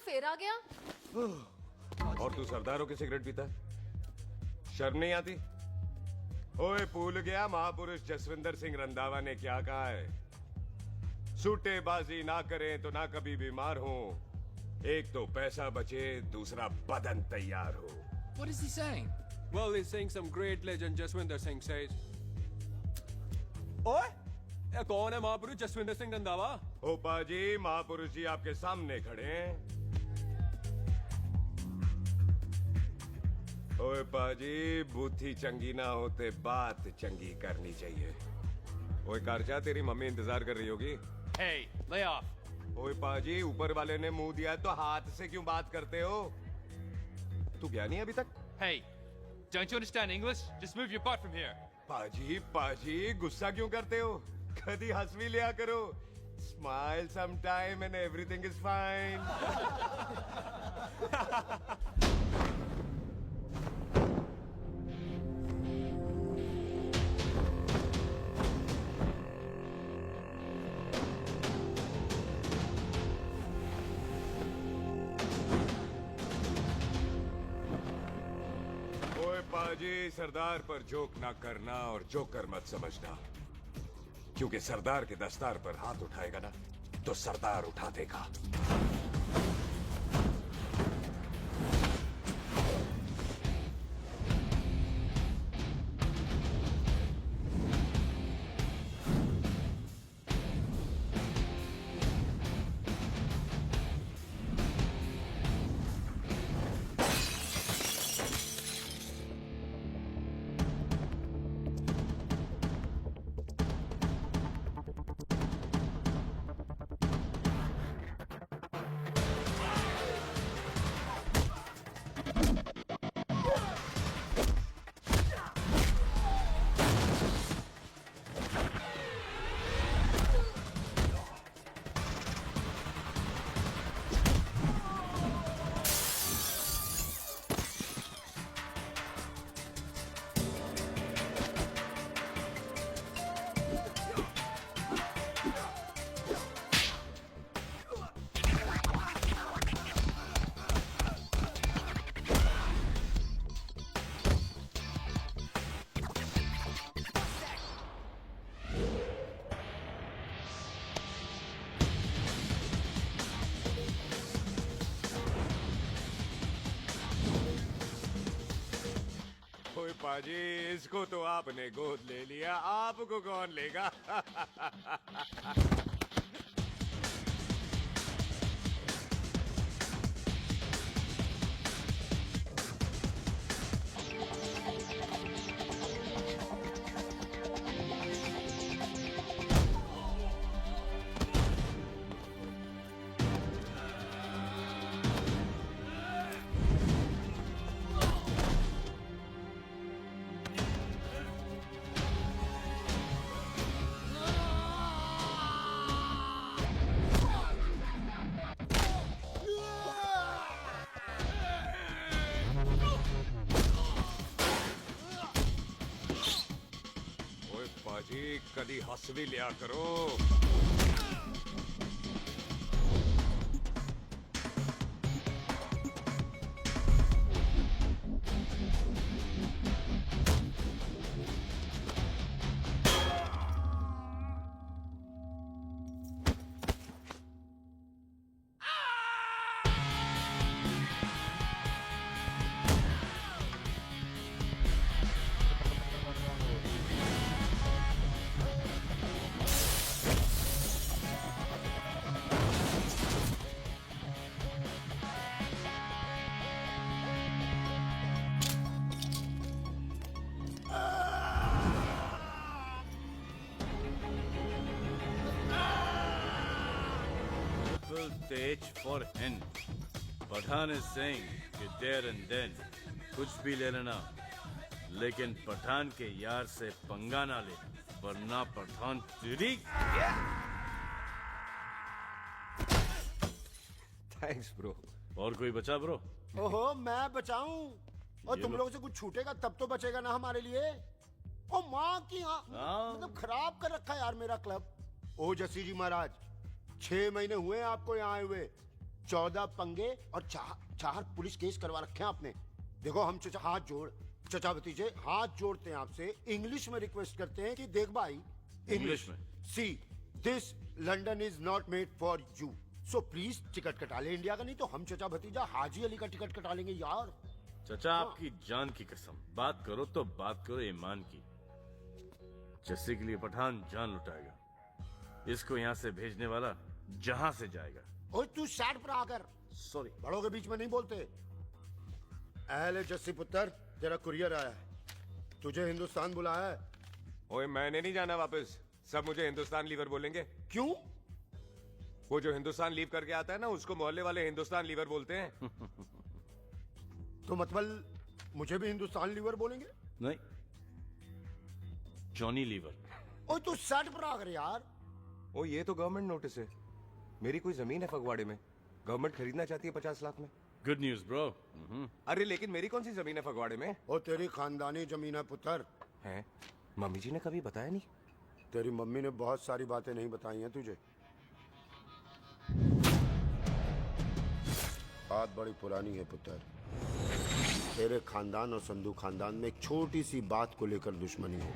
फिर आ गया। और तू सरदारों की सिगरेट पीता है? शर्म नहीं आती? ओए भूल गया महापुरुष जसविंदर सिंह रंधावा ने क्या कहा है? सूटेबाजी ना करें तो ना कभी बीमार हो। एक तो पैसा बचे, दूसरा बदन तैयार हो। What is he saying? Well, he's saying some great legend Jaswinder Singh says. ओए, ये कौन है महापुरुष जसविंदर सिंह रंधावा? ओ पाजी, महापुरुष जी आपके सामने खड़े हैं। ओए पाजी, बुद्धि चंगी ना होते बात चंगी करनी चाहिए। ओए कारचा, तेरी मम्मी इंतजार कर रही होगी। Hey, lay off. ओए पाजी, ऊपर वाले ने मुंह दिया है तो हाथ से क्यों बात करते हो? तू गया नहीं अभी तक? Hey, don't you understand English? Just move your butt from here. पाजी पाजी, गुस्सा क्यों करते हो? कभी हंस भी लिया करो। Smile sometime and everything is fine. ओए पाजी, सरदार पर जोक ना करना और जोकर मत समझना, क्योंकि सरदार के दस्तार पर हाथ उठाएगा ना तो सरदार उठा देगा। ओए पाजी, इसको तो आपने गोद ले लिया, आपको कौन लेगा? ओए पाजी, कदी हंस भी लिया करो। Stage for end. Pathan is saying कि there and then कुछ भी ले लेना, लेकिन पठान के यार से पंगा ना ले, वरना पठान तेरी। Thanks bro. और कोई बचा ब्रो? ओहो, मैं बचाऊं? और तुम लोगों से कुछ छूटेगा तब तो बचेगा ना हमारे लिए। ओ माँ की मतलब खराब कर रखा है यार मेरा क्लब। ओ जस्सी जी महाराज, 6 महीने हुए आपको यहाँ आए हुए, 14 पंगे और चार पुलिस केस करवा रखे हैं आपने। देखो हम चचा चचा भतीजे हाथ जोड़ते हैं आपसे, इंग्लिश में रिक्वेस्ट करते हैं कि देख भाई, इंग्लिश में? See this London is not made for you, so please ticket कटा ले इंडिया का, नहीं तो हम चचा भतीजा हाजी अली का टिकट कटा लेंगे यार। चचा आपकी जान की कसम, बात करो तो बात करो ईमान की। जस्सी के लिए पठान जान लुटाएगा, इसको यहाँ से भेजने वाला जहां से जाएगा। ओए तू साइड पर आकर, सॉरी बड़ों के बीच में नहीं बोलते। अहले जस्सी पुत्र, तेरा कुरियर आया है, तुझे हिंदुस्तान बुलाया है। ओए मैंने नहीं जाना वापस, सब मुझे हिंदुस्तान लीवर बोलेंगे। क्यों? वो जो हिंदुस्तान लीव करके आता है ना, उसको मोहल्ले वाले हिंदुस्तान लीवर बोलते हैं। तो मतलब मुझे भी हिंदुस्तान लीवर बोलेंगे? नहीं, जॉनी लीवर। ओए तू साइड पर आकर यार। ओ ये तो गवर्नमेंट नोटिस है, मेरी कोई जमीन है फगवाड़े में, गवर्नमेंट खरीदना चाहती है 50 लाख में। Good news bro. अरे लेकिन मेरी कौन सी जमीन है फगवाड़े में? ओ तेरी खानदानी जमीन है पुत्र। है? मम्मी जी ने कभी बताया नहीं। तेरी मम्मी ने बहुत सारी बातें नहीं बताई हैं तुझे। बात बड़ी पुरानी है पुत्र, तेरे खानदान और संधू खानदान में एक छोटी सी बात को लेकर दुश्मनी है।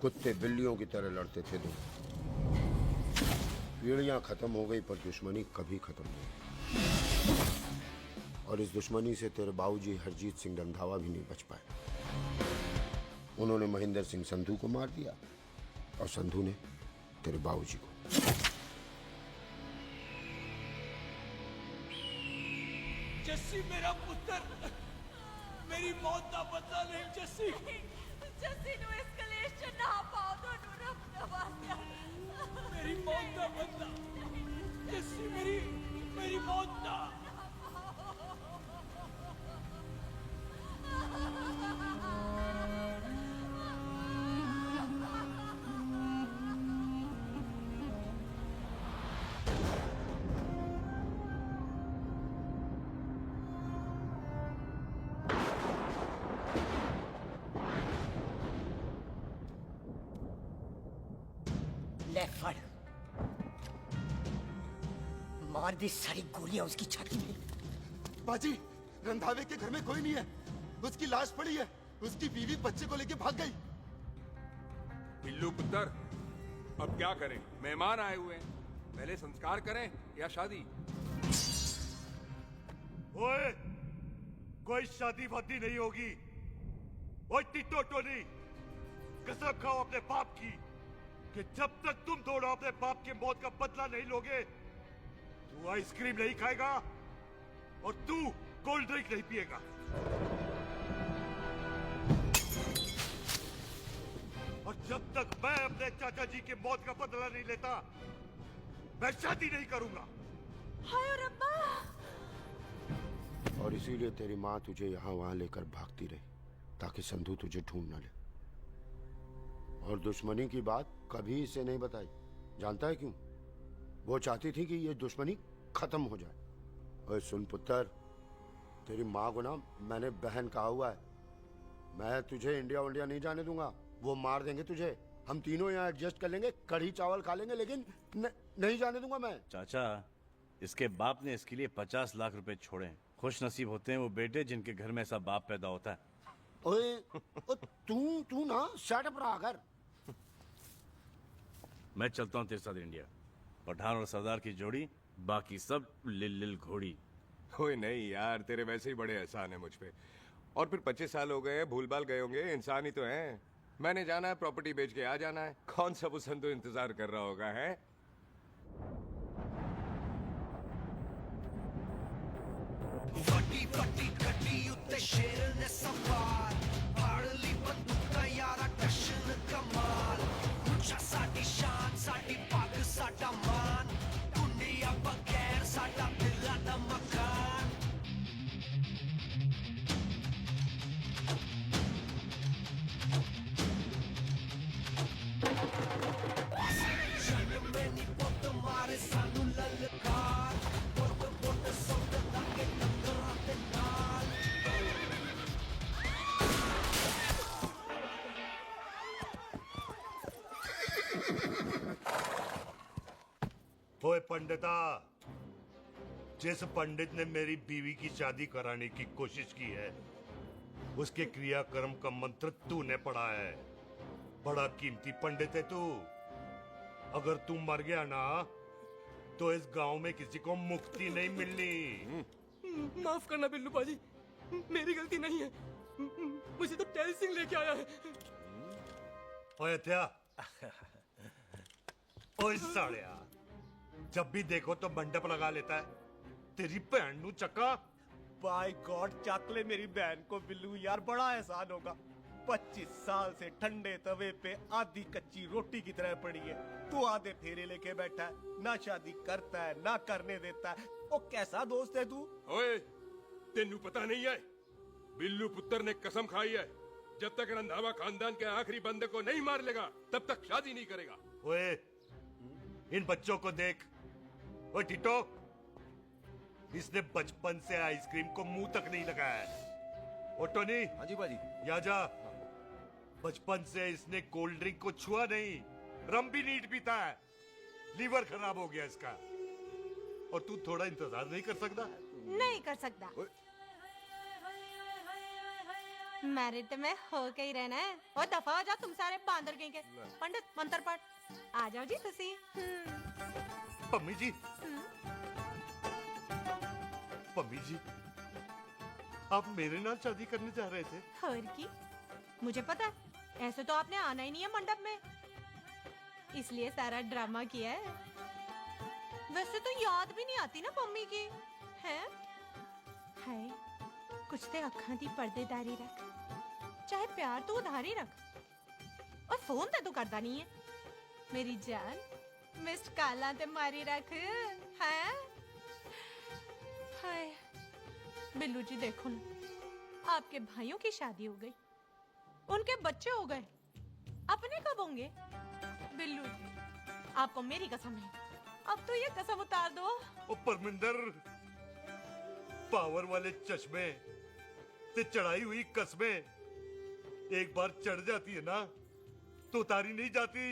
कुत्ते बिल्लियों की तरह लड़ते थे तुम, पीढ़ियां खत्म हो गई पर दुश्मनी कभी खत्म नहीं। और इस दुश्मनी से तेरे बाबूजी हरजीत सिंह रंधावा भी नहीं बच पाए। उन्होंने महेंद्र सिंह संधू को मार दिया और संधू ने तेरे बाबूजी को। जस्सी मेरा पुत्र, मेरी मौत का बदला नहीं जस्सी। जस्सी नु इस कलेश च ना पाओ दोनों रब नवाज़िया। मेरी मौत का बदला जस्सी, मेरी मौत का। ले फड़, मार दी सारी गोलियां उसकी छाती में। बाजी, रंधावे के घर में कोई नहीं है, उसकी लाश पड़ी है, उसकी बीवी बच्चे को लेके भाग गई। बिल्लू पुत्र, अब क्या करें? मेहमान आए हुए हैं, पहले संस्कार करें या शादी? ओए, कोई शादी वादी नहीं होगी। ओए टिट्टो टोनी, कसम खाओ अपने बाप की कि जब तक तुम दोनों अपने बाप के मौत का बदला नहीं लोगे, तू आइसक्रीम नहीं खाएगा और तू कोल्ड ड्रिंक नहीं पिएगा। और जब तक मैं अपने चाचा जी के मौत का बदला नहीं लेता, मैं शादी नहीं करूंगा। हाय रब्बा। और इसीलिए तेरी माँ तुझे यहाँ वहां लेकर भागती रही, ताकि संधू तुझे ढूंढ न ले। और दुश्मनी की बात कभी इसे नहीं बताई, जानता है क्यों? वो चाहती थी कि ये दुश्मनी खत्म हो जाए। और सुन पुत्र, तेरी माँ को ना मैंने बहन कहा हुआ है, मैं तुझे इंडिया इंडिया नहीं जाने दूंगा। वो मार देंगे तुझे, हम तीनों यहाँ एडजस्ट कर लेंगे, कढ़ी चावल खा लेंगे, लेकिन नहीं जाने दूंगा मैं। चाचा, इसके बाप ने इसके लिए 50 लाख रुपए छोड़े हैं। खुश नसीब होते हैं वो बेटे जिनके घर में ऐसा बाप पैदा होता है। ओए, तू ना शट पर आकर। मैं चलता हूँ तेरे साथ इंडिया। पठान और सरदार की जोड़ी, बाकी सब लिल घोड़ी। ओए नहीं यार, तेरे वैसे ही बड़े एहसान है मुझ पे। और फिर 25 साल हो गए हैं, भूल भाल गए होंगे, इंसान ही तो हैं। मैंने जाना है, प्रॉपर्टी बेच के आ जाना है। कौन सा वो संधू इंतजार कर रहा होगा है? वड्डी वड्डी गड्डी उत्ते शेर ने सवार, फाड़ली बंदूक का यारा टशन कमाल। मुझा साडी शान, साडी पग, साडा मान, कुंडिया बगैर साडा दिला दा मकान। जन्म में नी पुत मारे सानू ललकार, पुत पुत सौदा लागे टंगरा ते नाल। ओए पंडिता, जिस पंडित ने मेरी बीवी की शादी कराने की कोशिश की है, उसके क्रियाकर्म का मंत्र तूने पढ़ा है। बड़ा कीमती पंडित है तू। अगर तू मर गया ना, तो इस गांव में किसी को मुक्ति नहीं मिलनी। माफ करना बिल्लू बाजी, मेरी गलती नहीं है। मुझे तो टेल सिंह लेके आया है। ओए हत्या, ओए सालिया, जब भी देखो तो मंडप लगा लेता है। तेरी भैन नू चक्का। बाय गॉड, चक ले मेरी बहन को बिल्लू यार, बड़ा एहसान होगा। 25 साल से ठंडे तवे पे आधी कच्ची रोटी की तरह पड़ी है। तू आधे फेरे लेके बैठा है, ना शादी करता है ना करने देता है। ओ कैसा दोस्त है तू? ओए, तेनू पता नहीं है, बिल्लू पुत्र ने कसम खाई है, जब तक रंधावा खानदान के आखिरी बंदे को नहीं मार लेगा तब तक शादी नहीं करेगा। ओए, इन बच्चों को देख। ओए टिटो, इसने बचपन से आइसक्रीम को मुंह तक नहीं लगाया है। ओ टोनी। हाँ जी बाजी। या जा। बचपन से इसने कोल्ड ड्रिंक को छुआ नहीं, रम भी नीट पीता है। लीवर खराब हो गया इसका। और तू थोड़ा इंतजार नहीं कर सकता? नहीं कर सकता। मैरिड में हो के ही रहना है। और दफा हो जाओ तुम सारे बांदर कहीं के। पंडित मंत्र पढ़। आ जाओ जी तुसी। पम्मी जी, पम्मी जी, आप मेरे नाल शादी करने जा रहे थे? और की मुझे पता है, ऐसे तो आपने आना ही नहीं है मंडप में, इसलिए सारा ड्रामा किया है। वैसे तो याद भी नहीं आती ना मम्मी की है। हाय, कुछ ते अखां दी पर्देदारी रख, चाहे प्यार तो उधार ही रख। और फोन ते तू करता नहीं है। मेरी जान, मिस्ड काला ते मारी रख है। हाय बिल्लू जी, देखो ना, आपके भाइयों की शादी हो गई, उनके बच्चे हो गए, अपने कब होंगे? बिल्लू जी, आपको मेरी कसम है, अब तो ये कसम उतार दो। ओ परमिंदर, पावर वाले चश्मे ते चढ़ाई हुई कस्में एक बार चढ़ जाती है ना, तो उतारी नहीं जाती।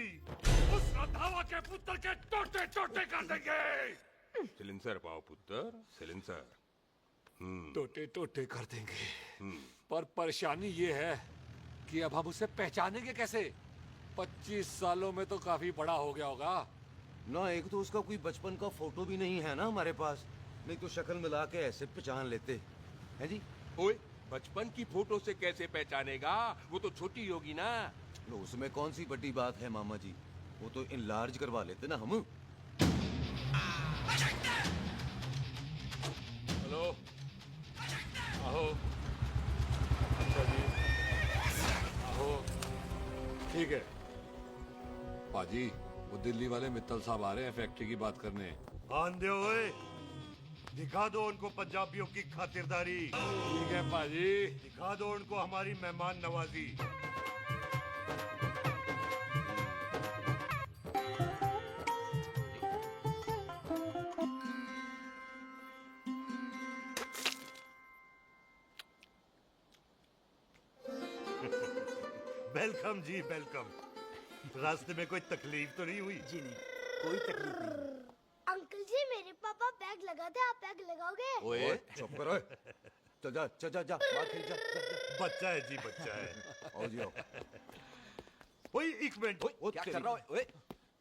उस रंधावा के पुत्र के टोटे टोटे कर देंगे। सिलेंसर पाओ पुत्र, सिलेंसर। टोटे टोटे कर देंगे, पर परेशानी ये है कि अब हम उसे पहचानेंगे कैसे? 25 सालों में तो काफी बड़ा हो गया होगा ना। एक तो उसका कोई बचपन का फोटो भी नहीं है ना हमारे पास, नहीं तो शक्ल मिला के ऐसे पहचान लेते हैं जी। ओए, बचपन की फोटो से कैसे पहचानेगा? वो तो छोटी होगी ना। लो, उसमें कौन सी बड़ी बात है मामा जी, वो तो इनलार्ज करवा लेते ना हम। हेलो, आहो। अच्छा जी, आहो। ठीक है पाजी, वो दिल्ली वाले मित्तल साहब आ रहे हैं फैक्ट्री की बात करने। आन दे ओए, दिखा दो उनको पंजाबियों की खातिरदारी। ठीक है पाजी। दिखा दो उनको हमारी मेहमान नवाजी। वेलकम जी, वेलकम। रास्ते में कोई तकलीफ तो नहीं हुई? जी नहीं, कोई तकलीफ नहीं। अंकल जी, मेरे पापा पैग लगाते, आप पैग लगाओगे? ओए चुप करो। चल जा चल जा जा, बाहर खेल जा, जा, जा। बच्चा है जी, बच्चा है। आओ जी आओ। ओए एक मिनट। क्या कर रहा है? ओए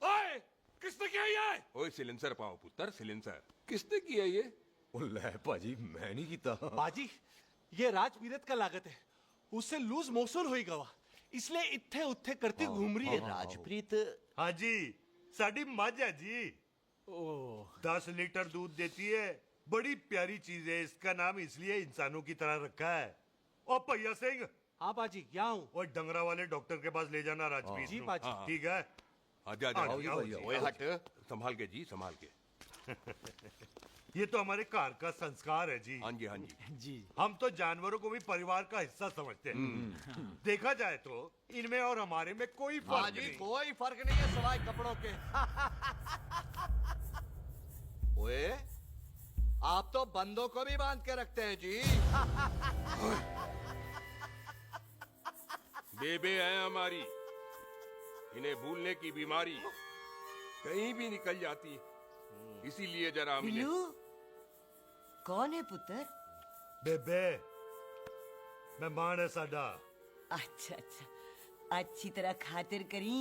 ओए, किसने किया ये? ओए सिलेंसर पाओ पुत्र, सिलेंसर। किसने किया ये? ले पाजी, मैं नहीं कीता। बाजी, ये राजपीरत का लागत है, उससे लूज मोशन हुई गवा, इसलिए इत्थे उत्थे करती घूम रही है। राजप्रीत? हाँ जी, साड़ी मझ है जी। 10 लीटर दूध देती है, बड़ी प्यारी चीज है। इसका नाम इसलिए इंसानों की तरह रखा है। ओ भैया सिंह। हाँ बाजी, क्या हूँ? और डंगरा वाले डॉक्टर के पास ले जाना राजपीत जी को। बाजी। ठीक है। आजा आजा। ओए हट, संभाल के जी, संभाल के। ये तो हमारे घर का संस्कार है जी। हाँ जी, हाँ जी। जी। हम तो जानवरों को भी परिवार का हिस्सा समझते हैं। देखा जाए तो इनमें और हमारे में कोई फर्क नहीं। कोई फर्क नहीं है सिवाय कपड़ों के। ओए, आप तो बंदों को भी बांध के रखते हैं जी। बेबे है हमारी, इन्हें भूलने की बीमारी कहीं भी निकल जाती है, इसीलिए जरा हमने। कौन है पुत्र? बेबे मेहमान है साडा। अच्छा अच्छा, अच्छी तरह खातिर करी।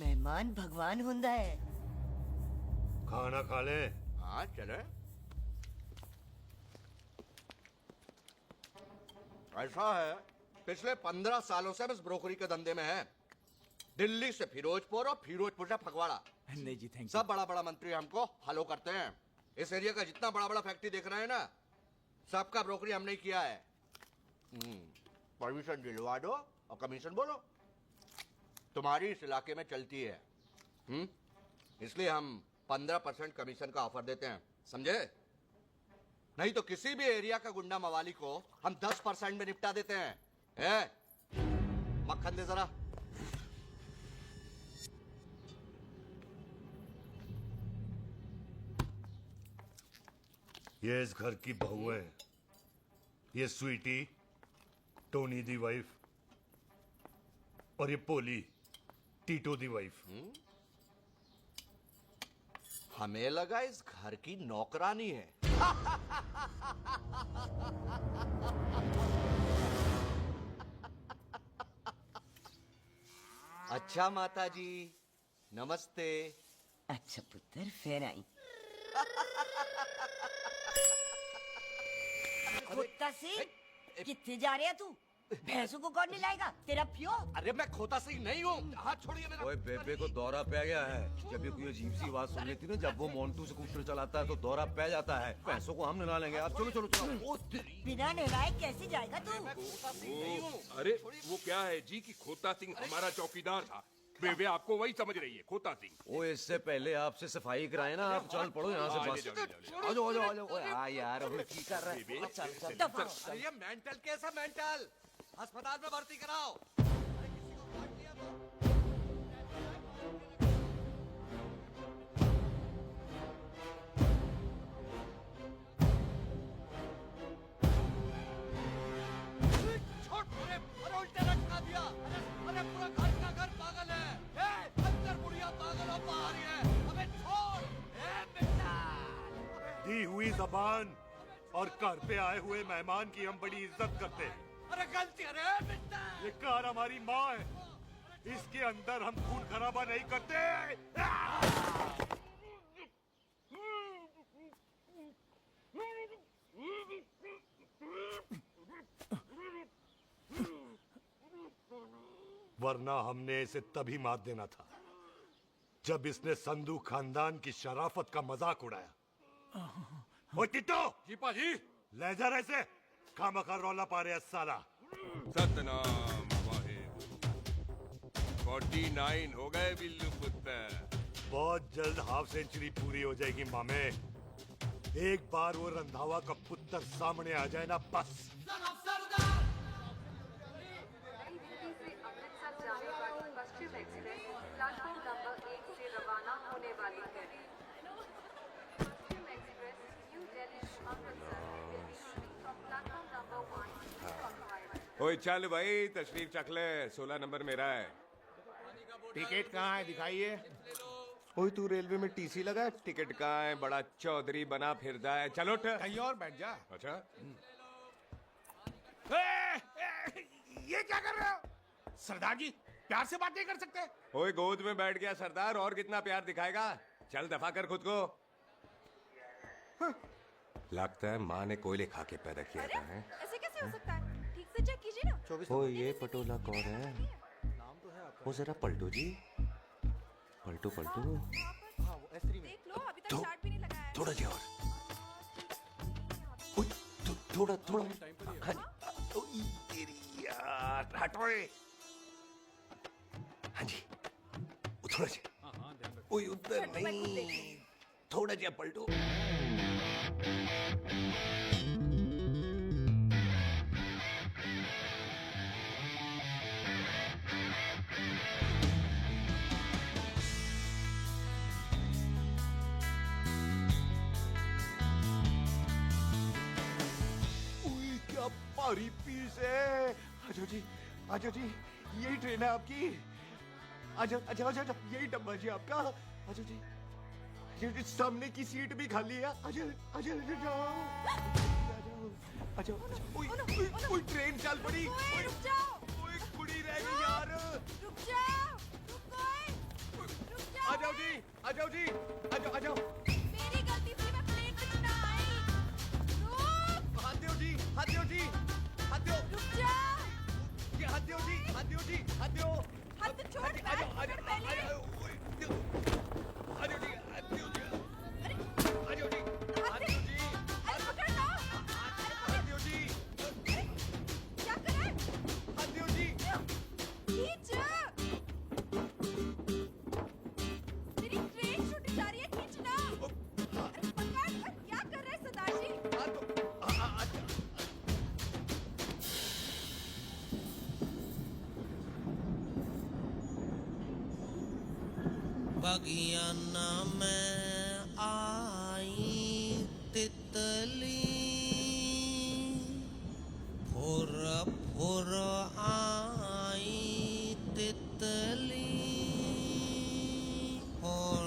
मेहमान भगवान हुंदा है। खाना खा ले। हाँ चले। ऐसा है, पिछले 15 सालों से हम इस ब्रोकरी के धंधे में हैं। दिल्ली से फिरोजपुर और फिरोजपुर से फगवाड़ा। नहीं जी थैंक सब बड़ा बड़ा मंत्री हमको फॉलो करते हैं। इस एरिया का जितना बड़ा बड़ा फैक्ट्री देख रहे हैं ना, सबका ब्रोकरी हमने ही किया है। परमिशन दिलवा दो और कमीशन बोलो। तुम्हारी इस इलाके में चलती है। इसलिए हम 15% कमीशन का ऑफर देते हैं, समझे? नहीं तो किसी भी एरिया का गुंडा मवाली को हम 10% में निपटा देते हैं। मक्खन दे जरा। ये इस घर की बहू है। ये स्वीटी, टोनी दी वाइफ, और ये पोली, टीटो दी वाइफ। हमें लगा इस घर की नौकरानी है। अच्छा माता जी, नमस्ते। अच्छा पुत्र, फिर आई। खोता सिंह, कितने जा रहे है तू? भैंसों को कौन निलाएगा? तेरा प्यो? अरे मैं खोता सिंह नहीं हूँ। हाथ छोड़िए मेरा। ओए बेबे को दौरा पै गया है। जब भी कोई अजीब सी आवाज सुन लेती ना, जब वो मोन्टू स्कूटर चलाता है तो दौरा पै जाता है। पैसों को हम निला लेंगे। आप चलो चलो चलो। बिना नहलाए कैसे जाएगा तू? अरे वो क्या है जी कि खोता सिंह हमारा चौकीदार था। बेबे आपको वही समझ रही है, खोता सिंह। ओ इससे पहले आपसे सफाई कराए ना, आप चल पड़ो यहाँ से बस। आ जाओ आ जाओ आ जाओ। ओए हाँ यार, अब की कर रहा है? चल चल। अरे ये मेंटल केस है, मेंटल। अस्पताल में भर्ती कराओ। उल्टे लटका दिया। अरे पूरा घर का घर पागल है। अंदर बुढ़िया पागल और बाहर ही है। हमें छोड़। बेटा दी हुई जबान और घर पे आए हुए मेहमान की हम बड़ी इज्जत करते हैं। अरे गलती है रे बेटा। ये कार हमारी माँ है। इसके अंदर हम खून खराबा नहीं करते। वरना हमने इसे तभी मार देना था जब इसने संधू खानदान की शराफत का मजाक उड़ाया। ओ टिट्टो जी पाजी। ले जा रहे से खामखा रौला पा रहे साला। सतनाम वाहिद। 49 हो गए बिल्लू पुत्र। बहुत जल्द हाफ सेंचुरी पूरी हो जाएगी मामे। एक बार वो रंधावा का पुत्र सामने आ जाए ना, बस। पश्चिम एक्सप्रेस प्लेटफॉर्म नंबर 1 से रवाना होने वाली है। Paschim express new Delhi to Amritsar will be running from platform number 1 to Clockwise। ओए चल भाई, तशरीफ चख ले। 16 नंबर मेरा है। टिकट कहाँ है? दिखाइए। ओए तू रेलवे में टीसी लगा है? टिकट कहाँ है? बड़ा चौधरी बना फिरदा है। चलो उठ। कहीं और बैठ जा। अच्छा ये क्या कर रहे हो? सरदार जी, प्यार से बात नहीं कर सकते? ओए गोद में बैठ गया सरदार, और कितना प्यार दिखाएगा? चल दफा कर खुद को। लगता है माँ ने कोयले खा के पैदा किया था। है ऐसे कैसे हो सकता है? ठीक से चेक कीजिए ना। ओ ये पटोला कौन है? वो जरा पलटो जी, पलटो पलटो। देख लो, अभी तक स्टार्ट भी नहीं लगाया है। थोड़ा जी और। थोड़ा थोड़ा। तेरी यार हटो। हाँ जी, थोड़ा जी। ओए उधर नहीं, थोड़ा जी पलटो। क्या भारी पीस है। आजो जी, यही ट्रेन है आपकी। आजो, यही डब्बा जी आपका। आजो जी, सामने की सीट भी खाली है। आजा आजा जाओ, आजा आजा। ओए ट्रेन चल पड़ी। रुक जाओ, ओए कुड़ी रह गई यार। रुक जाओ, रुक जाओ। आ जाओ जी, आ जाओ जी, आ जाओ आ जाओ। मेरी गलती थी, मैं प्लेट में ना आई। रुक, हाथ दो जी, हाथ दो जी, हाथ दो। रुक जाओ। ये हाथ दो जी, हाथ दो जी, हाथ दो। हाथ तो छोड़, आ जाओ, आ जाओ, आ जाओ, पहले। आ जाओ जी, हाथ दो जी, हाथ दो जी, हाथ दो जी, अरे पकड़ लो। हाथ दो जी, क्या कर रहा है? हाथ दो जी। खींच। मेरी ट्रेन छूट जा रही है, खींचना। अरे पकड़, क्या कर रहे हैं सरदार जी? बगियाना में आई तितली, फुर फुर आई तितली, फुर।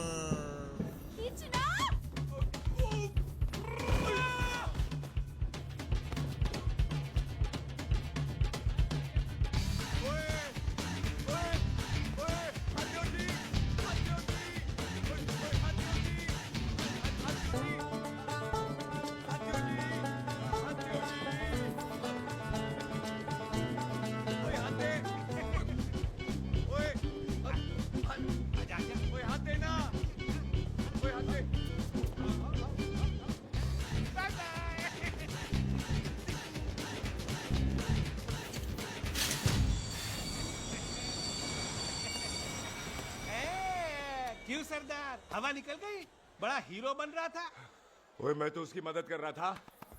खींचना। क्यों सरदार, हवा निकल गई? बड़ा हीरो बन रहा था। ओए मैं तो उसकी मदद कर रहा था।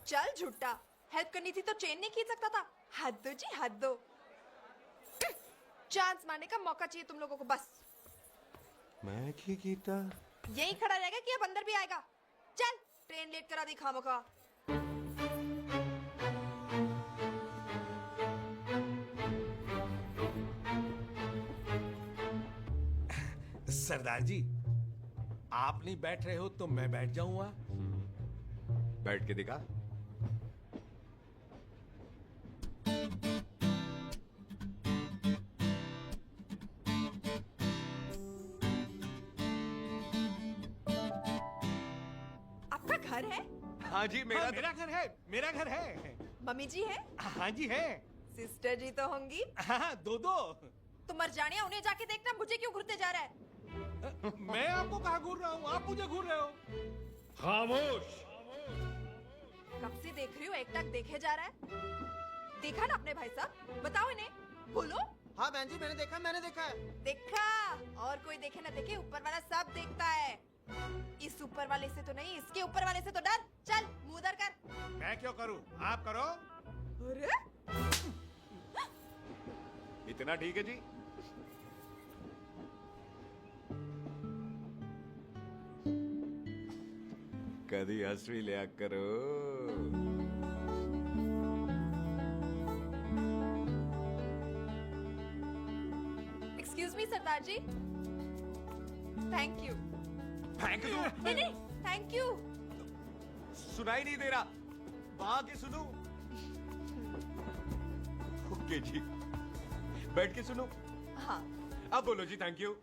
चल झूठा, हेल्प करनी थी तो चेन नहीं खींच सकता था। हद दो जी, हद दो। चांस मारने का मौका चाहिए तुम लोगों को बस। मैं की कीता? यही खड़ा रहेगा कि अब अंदर भी आएगा? चल, ट्रेन लेट करा दी खामखा। सरदार जी, आप नहीं बैठ रहे हो तो मैं बैठ जाऊंगा। बैठ के दिखा। आपका घर है? हाँ जी, मेरा घर है, मेरा घर है। मम्मी जी है? हाँ जी है। सिस्टर जी तो होंगी? हाँ, दो दो। तुम मर जाने, उन्हें जाके देखना मुझे क्यों घूरते जा रहा है। मैं आपको कहाँ घूर रहा हूँ, आप मुझे घूर रहे हो। खामोश। कब से देख रही हूँ, एक टक देखे जा रहा है। देखा ना अपने भाई साहब, बताओ इन्हें, बोलो। हाँ बहन जी, मैंने देखा है। देखा, और कोई देखे ना देखे, ऊपर वाला सब देखता है। इस ऊपर वाले से तो नहीं, इसके ऊपर वाले से तो डर। चल मुंह उधर कर। मैं क्यों करूँ, आप करो। अरे इतना ठीक है जी। कभी हंस भी लिया करो। Excuse me sardar ji. Thank you. Thank you? नहीं नहीं, थैंक यू। सुनाई नहीं दे रहा, वहां के सुनू। ओके जी, बैठ के सुनो। हाँ। अब बोलो जी थैंक यू।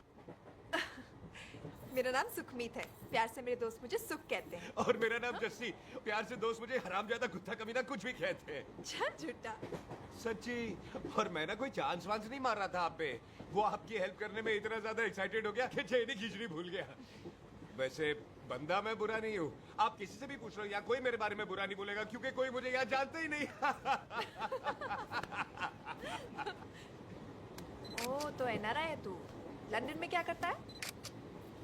मेरा नाम सुखमीत है, प्यार से मेरे दोस्त मुझे सुख कहते हैं। और मेरा नाम जस्सी, प्यार से दोस्त मुझे हरामजादा, कुत्ता कमीना कुछ भी कहते हैं। चल झूठा। सच्ची। और मैं ना कोई चांस वांस नहीं मार रहा था आप पे, वो आपकी हेल्प करने में इतना ज्यादा एक्साइटेड हो गया कि चेन ही खींचनी भूल गया। वैसे बंदा मैं बुरा नहीं हूँ, आप किसी से भी पूछ लो, यहाँ कोई मेरे बारे में बुरा नहीं बोलेगा क्योंकि कोई मुझे यहाँ जानता ही नहीं। ओ तो एनआरआई है तू। लंदन में क्या करता है?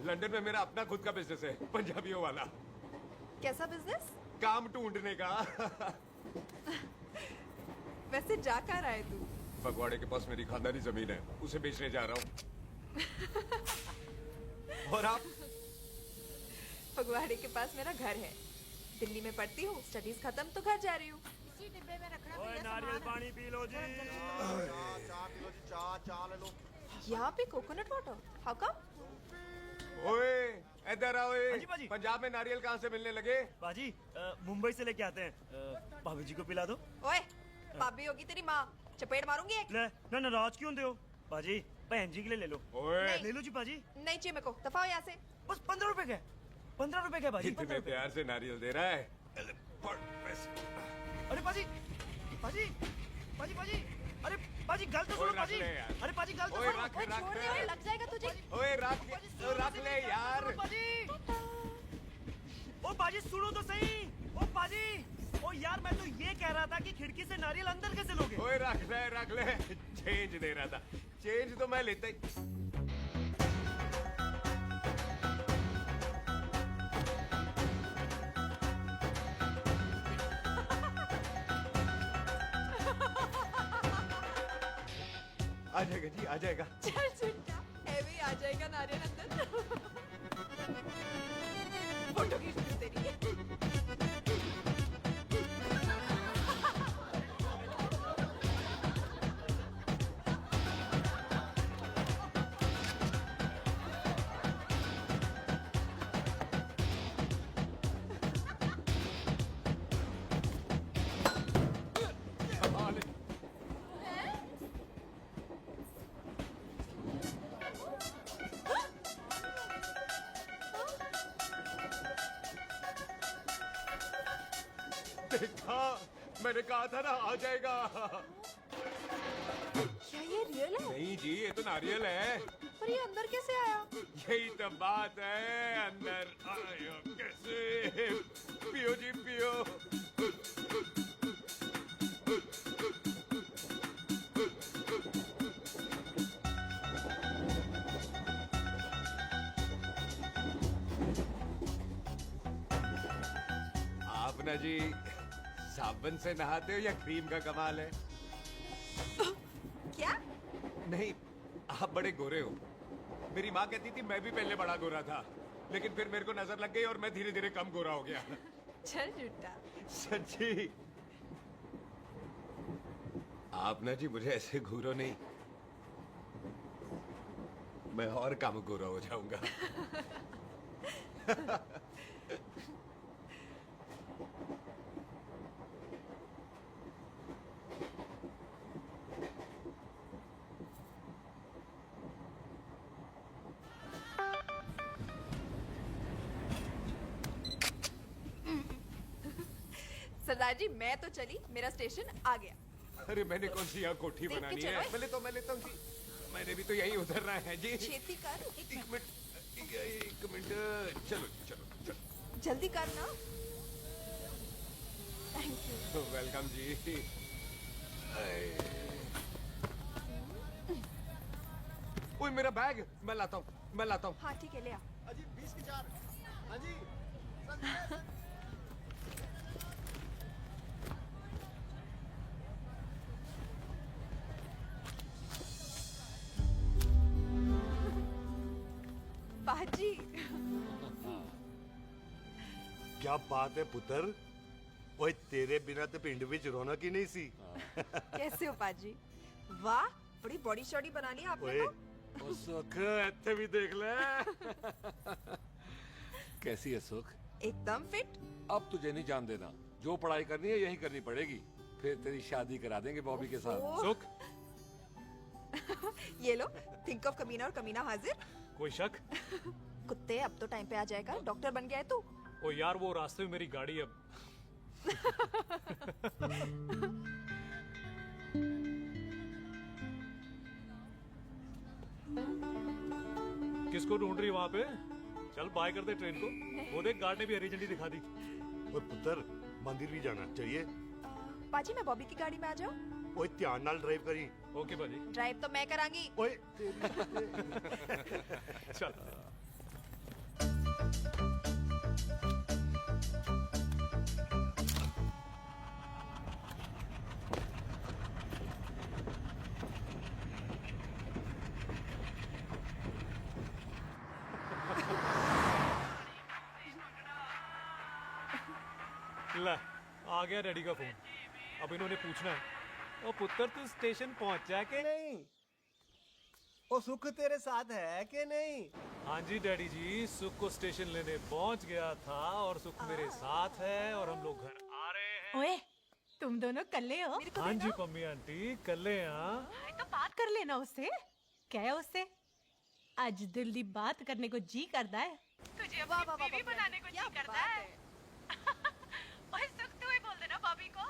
लंदन में मेरा अपना खुद का बिजनेस है, पंजाबियों वाला। कैसा बिजनेस? काम ढूंढने का। वैसे जा कहाँ रहा है तू? फगवाड़े के पास मेरी खानदानी जमीन है, उसे बेचने जा रहा हूँ। और आप? फगवाड़े के पास मेरा घर है, दिल्ली में पढ़ती हूँ, स्टडीज खत्म तो घर जा रही हूँ। इसी डिब्बे में रखना। ओए नारियल पानी पी लो जी। चाय पी लो जी, चाय ले लो। यहाँ पे कोकोनट वाटर, हाउ कम? ओए, इधर आओ। हाँ जी पाजी। पंजाब में नारियल कहाँ से मिलने लगे? पाजी मुंबई से लेके आते हैं। भाभी जी को पिला दो। ओए भाभी होगी तेरी माँ, चपेट मारूंगी एक। ले ना नाराज क्यों हो पाजी? बहन जी के लिए ले लो। ओए ले लो जी पाजी। नहीं चाहिए मेरे को, दफा हो यहाँ से। बस 15 रुपए के। 15 रुपए के पाजी। इतने प्यार से नारियल दे रहा है। अरे पाजी पाजी पाजी पाजी अरे पाजी गल तो सुनो पाजी। अरे पाजी गल तो सुनो। रख रख लग जाएगा तुझे। ओए रख ले यार। ओ पाजी सुनो तो सही। ओ पाजी ओ यार मैं तो ये कह रहा था कि खिड़की से नारियल अंदर कैसे लोगे? ओए रख ले। चेंज दे रहा था। चेंज तो मैं लेता ही। आ जाएगा जी, आ जाएगा। चल चिंटा, हैवी आ जाएगा नारियल अंदर। फोटो खींच लूं तेरी। देखा, मैंने कहा था ना आ जाएगा। क्या ये रियल है? नहीं जी, ये तो नारियल है। पर ये अंदर कैसे आया? यही तो बात है, अंदर आया कैसे? पियो जी पियो। आप ना जी साबुन से नहाते हो या क्रीम का कमाल है? क्या? नहीं, आप बड़े गोरे हो। मेरी माँ कहती थी मैं भी पहले बड़ा गोरा था, लेकिन फिर मेरे को नजर लग गई और मैं धीरे धीरे कम गोरा हो गया। चल झूठा। सच्ची। आप ना जी मुझे ऐसे घूरो नहीं, मैं और कम गोरा हो जाऊंगा। सरदार जी मैं तो चली, मेरा स्टेशन आ गया। अरे मैंने कौन सी यहाँ कोठी देख के बनानी चलो। है? पहले तो मैं लेता हूँ जी। मैंने भी तो यही उतरना है जी। छेती कर। एक मिनट। चलो चलो चलो। जल्दी कर ना। Thank you. वेलकम जी। ओए मेरा बैग मैं लाता हूँ। हाँ ठीक है ले आ। अजी 20 के 4। हाँ जी। बाजी। क्या बात है पुत्र। ओए तेरे बिना तो पिंड विच रौनक ही नहीं सी। कैसे हो पाजी? वाह बड़ी बॉडी शॉडी बना ली आपने ओए तो। ओ सुख इत्थे भी देख ले। कैसी है सुख? एकदम फिट। अब तुझे नहीं जान देना, जो पढ़ाई करनी है यही करनी पड़ेगी। फिर तेरी शादी करा देंगे बॉबी के साथ। ओह। सुख, ये लो, थिंक ऑफ कमीना और कमीना हाजिर। कोई शक? कुत्ते अब तो टाइम पे आ जाएगा, डॉक्टर बन गया है तू। ओ यार वो रास्ते में मेरी गाड़ी अब। किसको ढूंढ रही वहाँ पे? चल बाय कर दे ट्रेन को। वो देख गार्ड ने भी हरी झंडी दिखा दी। ओए पुत्र मंदिर भी जाना चाहिए। पाजी मैं बॉबी की गाड़ी में आ जाऊं? ओए ध्यान नाल ड्राइव करी। ओके बाजी। ड्राइव तो मैं करांगी। ओए चल। ले आ गया डैडी का फोन। अब इन्होंने पूछना है, ओ पुत्र तू स्टेशन पहुंचा के नहीं? ओ सुख तेरे साथ है कि नहीं? हाँ जी डैडी जी, सुख को स्टेशन लेने पहुंच गया था और सुख मेरे साथ है और हम लोग घर आ रहे हैं। ओए, तुम दोनों कल्ले हो? हाँ जी पम्मी आंटी, कल्ले हाँ। तो बात कर लेना उससे। क्या है उससे? आज दिल दी बात करने को जी करता है। तुझे अपनी बीवी बनाने को जी करता है। ओए सुख, तू ही बोल देना भाभी को।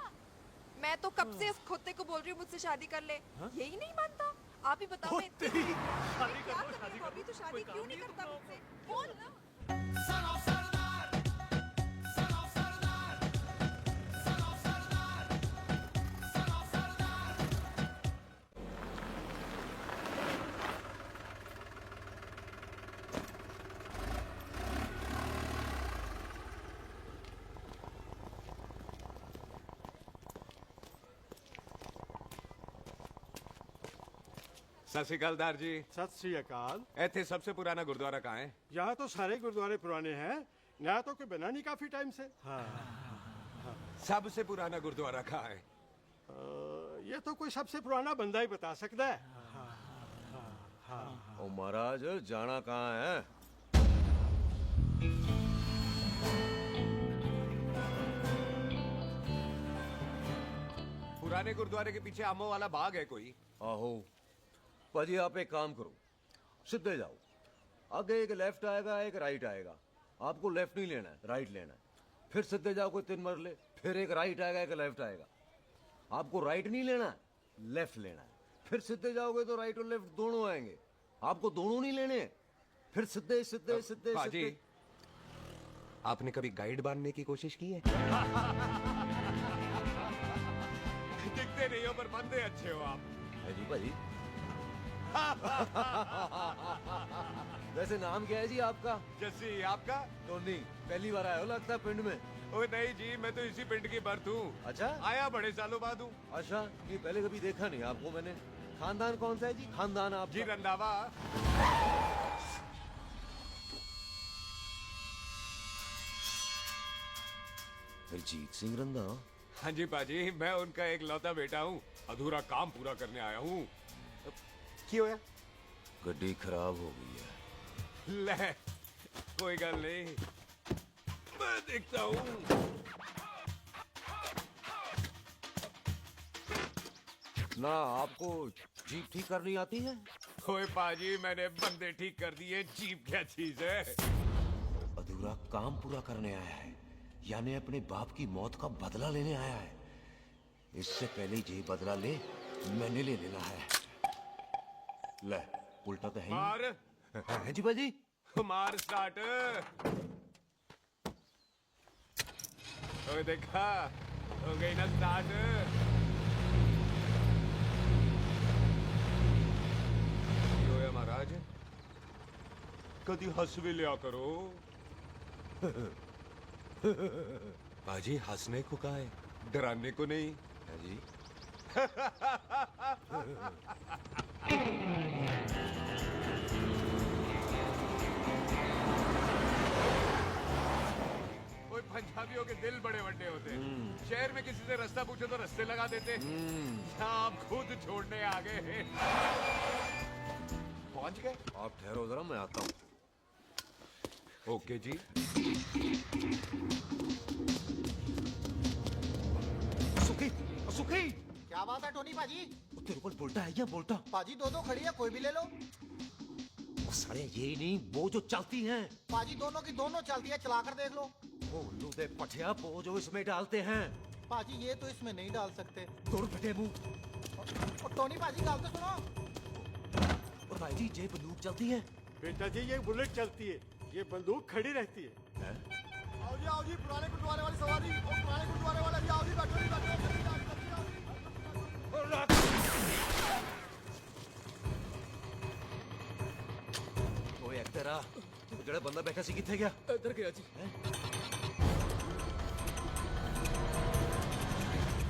मैं तो कब से इस खोते को बोल रही हूँ मुझसे शादी कर ले, यही नहीं मानता। आप ही बताओ मैं शादी क्या करो, शादी करूँ? अभी तो शादी क्यों नहीं करता मुझसे? बोल ना। सत श्री अकाल दार जी। सत श्री अकाल। ਇੱਥੇ सबसे पुराना गुरुद्वारा कहाँ है? यहाँ तो सारे गुरुद्वारे पुराने हैं, नया तो कोई बना नहीं काफी टाइम से। हाँ, सबसे पुराना गुरुद्वारा कहाँ है? ये तो कोई सबसे पुराना बंदा ही बता सकता है। ओ महाराज जाना कहाँ है? पुराने गुरुद्वारे के पीछे आमों वाला बाग है कोई? आहो पाजी, आप एक काम करो, सीधे जाओ। आगे एक लेफ्ट आएगा, एक राइट आएगा। आपको लेफ्ट नहीं लेना है, राइट लेना है। फिर सीधे जाओ कोई 3 मरले, फिर एक राइट आएगा, एक लेफ्ट आएगा। आपको राइट नहीं लेना है, लेफ्ट लेना है। फिर सीधे जाओगे तो राइट और लेफ्ट दोनों आएंगे। आपको दोनों नहीं लेने, फिर सीधे सीधे सीधे पाजी, सीधे। आपने कभी गाइड बनने की कोशिश की है? दिखते नहीं हो पर बंदे अच्छे हो आप। है जी भाजी। वैसे नाम क्या है जी आपका? जस्सी, आपका? टोनी। पहली बार आए हो लगता है पिंड में। ओ नहीं जी, मैं तो इसी पिंड की बर्थ हूँ। अच्छा, आया बड़े सालों बाद हूँ। अच्छा, ये पहले कभी देखा नहीं आपको मैंने। खानदान कौन सा है जी? खानदान आप जी रंधावा। अजीत सिंह रंधा? हाँ जी पाजी, मैं उनका एक लौता बेटा हूँ। अधूरा काम पूरा करने आया हूँ। क्यों है? गड्डी खराब हो गई है। ले, कोई गल नहीं, मैं देखता हूँ। ना आपको जीप ठीक करनी आती है? ओए पाजी, मैंने बंदे ठीक कर दिए, जीप क्या चीज है? अधूरा काम पूरा करने आया है, यानी अपने बाप की मौत का बदला लेने आया है। इससे पहले ये बदला ले, मैंने ले लेना है। ले, उल्टा तो है ही। मार। है जी बाजी। मार स्टार्ट। ओए देखा, हो गई ना स्टार्ट। होया महाराज, कभी हंस भी लिया करो। बाजी हंसने को कहा है, डराने को नहीं है जी। कोई पंजाबियों के दिल बड़े बड़े होते हैं। शहर में किसी से रास्ता पूछो तो रास्ते लगा देते। आप खुद छोड़ने आ गए। पहुंच गए? आप ठहरो जरा, मैं आता हूँ। ओके जी। सुखी, सुखी। क्या बात है टोनी पाजी? तेरे को बोलता है या बोलता? पाजी दो खड़ी है, कोई भी ले लो। सारे ये नहीं, वो जो चलती हैं। पाजी दोनों की दोनों चलती है, चला कर देख लो। वो लूदे पठिया, वो जो इसमें डालते हैं। पाजी ये तो इसमें नहीं डाल सकते। तोड़ फटे मुंह। और टोनी पाजी गाल तो सुनो। और भाई जी ये बंदूक चलती है? बेटा जी ये बुलेट चलती है, ये बंदूक खड़ी रहती है। आओ जी पुराने गुरुद्वारे वाली सवारी, पुराने गुरुद्वारे वाले भी आओ जी, बैठो जी, बैठो। ओए तेरा ਜਿਹੜਾ ਬੰਦਾ ਬੈਠਾ ਸੀ ਕਿੱਥੇ ਗਿਆ? ਇੱਧਰ ਗਿਆ ਜੀ।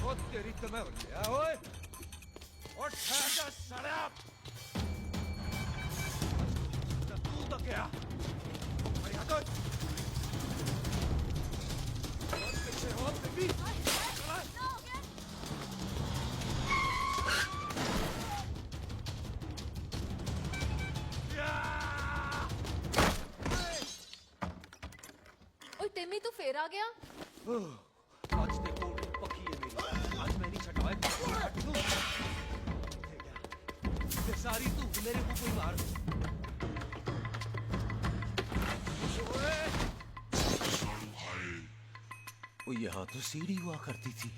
ਉਹ ਤੇਰੀ ਤਾਂ ਮੈਂ ਲਿਆ ਓਏ। ਉਹ ਠਹਿਰ ਜਾ ਸਾਲਿਆ। ਤੂੰ ਤਾਂ ਗਿਆ। ਅਰੇ ਹਟੋ। ਉਹ ਪਿੱਛੇ ਹੋ ਬੇਬੀ। फिर आ गया? आज देखो पक्की है मेरी, आज मैं नहीं छटवाए। ये सारी तू मेरे को कोई मार। वो यहाँ तो सीढ़ी हुआ करती थी।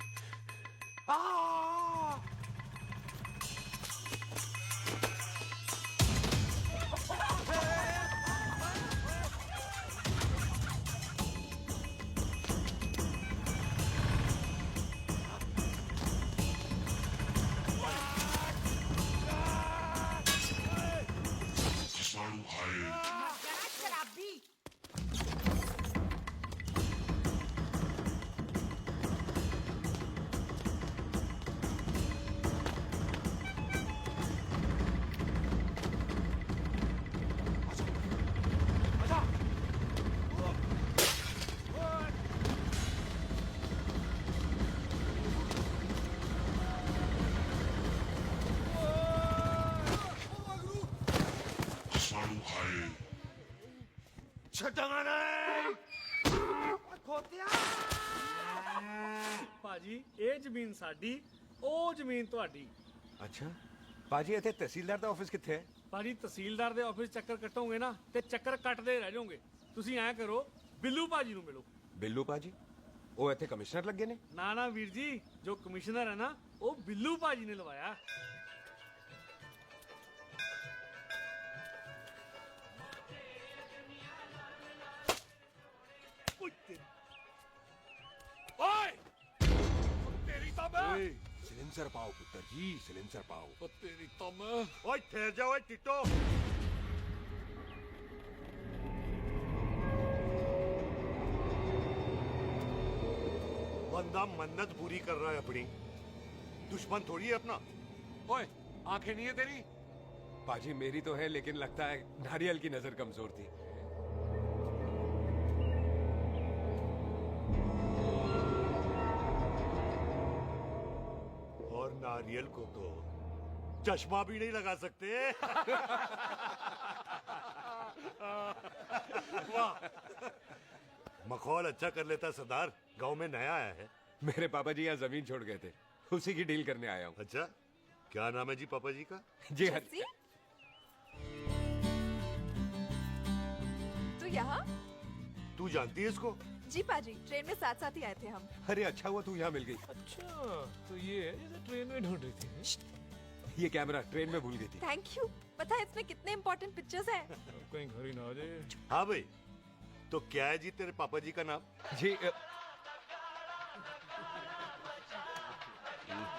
ਭਾਜੀ ਇਹ ਜ਼ਮੀਨ ਸਾਡੀ ਉਹ ਜ਼ਮੀਨ ਤੁਹਾਡੀ। ਅੱਛਾ ਭਾਜੀ ਇੱਥੇ ਤਹਿਸੀਲਦਾਰ ਦਾ ਆਫਿਸ ਕਿੱਥੇ ਹੈ? ਭਾਜੀ ਤਹਿਸੀਲਦਾਰ ਦੇ ਆਫਿਸ ਚੱਕਰ ਕੱਟੋਗੇ ਨਾ ਤੇ ਚੱਕਰ ਕੱਟਦੇ ਰਹਿ ਜਾਓਗੇ। ਤੁਸੀਂ ਐਂ ਕਰੋ ਬਿੱਲੂ ਭਾਜੀ ਨੂੰ ਮਿਲੋ। ਬਿੱਲੂ ਭਾਜੀ ਉਹ ਇੱਥੇ ਕਮਿਸ਼ਨਰ ਲੱਗੇ ਨੇ? ਨਾ ਨਾ ਵੀਰ ਜੀ, ਜੋ ਕਮਿਸ਼ਨਰ ਹੈ ਨਾ ਉਹ ਬਿੱਲੂ ਭਾਜੀ ਨੇ ਲਵਾਇਆ। सिलेंसर पाओ पुत्र जी, सिलेंसर पाओ। तेरी तम। ओए ठहर जाओ ओए टिट्टो। बंदा मन्नत पूरी कर रहा है अपनी, दुश्मन थोड़ी है अपना। ओए आंखें नहीं है तेरी? पाजी मेरी तो है, लेकिन लगता है नारियल की नजर कमजोर थी। और नारियल को तो चश्मा भी नहीं लगा सकते। वाह, मखौल अच्छा कर लेता सरदार। गांव में नया आया है। मेरे पापा जी यहाँ जमीन छोड़ गए थे, उसी की डील करने आया हूँ। अच्छा, क्या नाम है जी पापा जी का? जी तू यहाँ? तू जानती है इसको? जी पाजी, ट्रेन में साथ साथ ही आए थे हम। अरे अच्छा हुआ तू यहाँ मिल गई। अच्छा तो ये है जैसे ट्रेन में ढूंढ रही थी। ये कैमरा ट्रेन में भूल गई थी। Thank you. पता है इसमें कितने इम्पोर्टेंट पिक्चर्स हैं? कहीं घर ही ना आ जाए। हाँ भाई, तो क्या है जी तेरे पापा जी का नाम? जी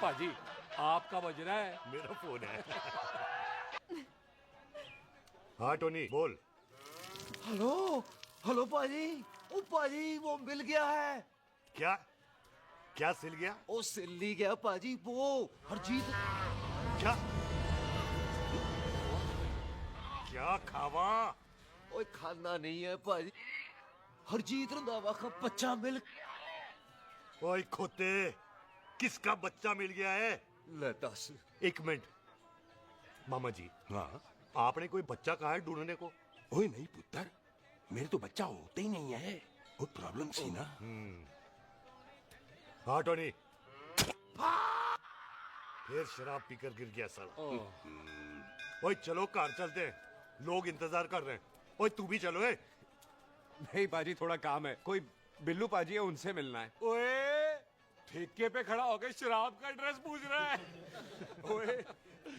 पाजी आपका बज रहा है। मेरा फोन है। हाँ टोनी बोल। हेलो हेलो पाजी। ओ पाजी वो मिल गया है। क्या क्या सिल गया? ओ सिल गया पाजी, वो हरजीत। क्या क्या खावा? ओए खाना नहीं है पाजी, हरजीत रंधावा का बच्चा मिल। ओए खोते, किसका बच्चा मिल गया है? ले दस। एक मिनट मामा जी। हाँ आपने कोई बच्चा कहा है ढूंढने को? ओए नहीं पुत्र, मेरे तो बच्चा होता ही नहीं है। वो प्रॉब्लम सी ना। हाँ टोनी, फिर शराब पीकर गिर गया साला। ओए चलो कार चलते हैं, लोग इंतजार कर रहे हैं। ओए तू भी चलो। नहीं पाजी थोड़ा काम है, कोई बिल्लू पाजी है उनसे मिलना है। ओए ठेके पे खड़ा होकर शराब का एड्रेस पूछ रहा है। ओए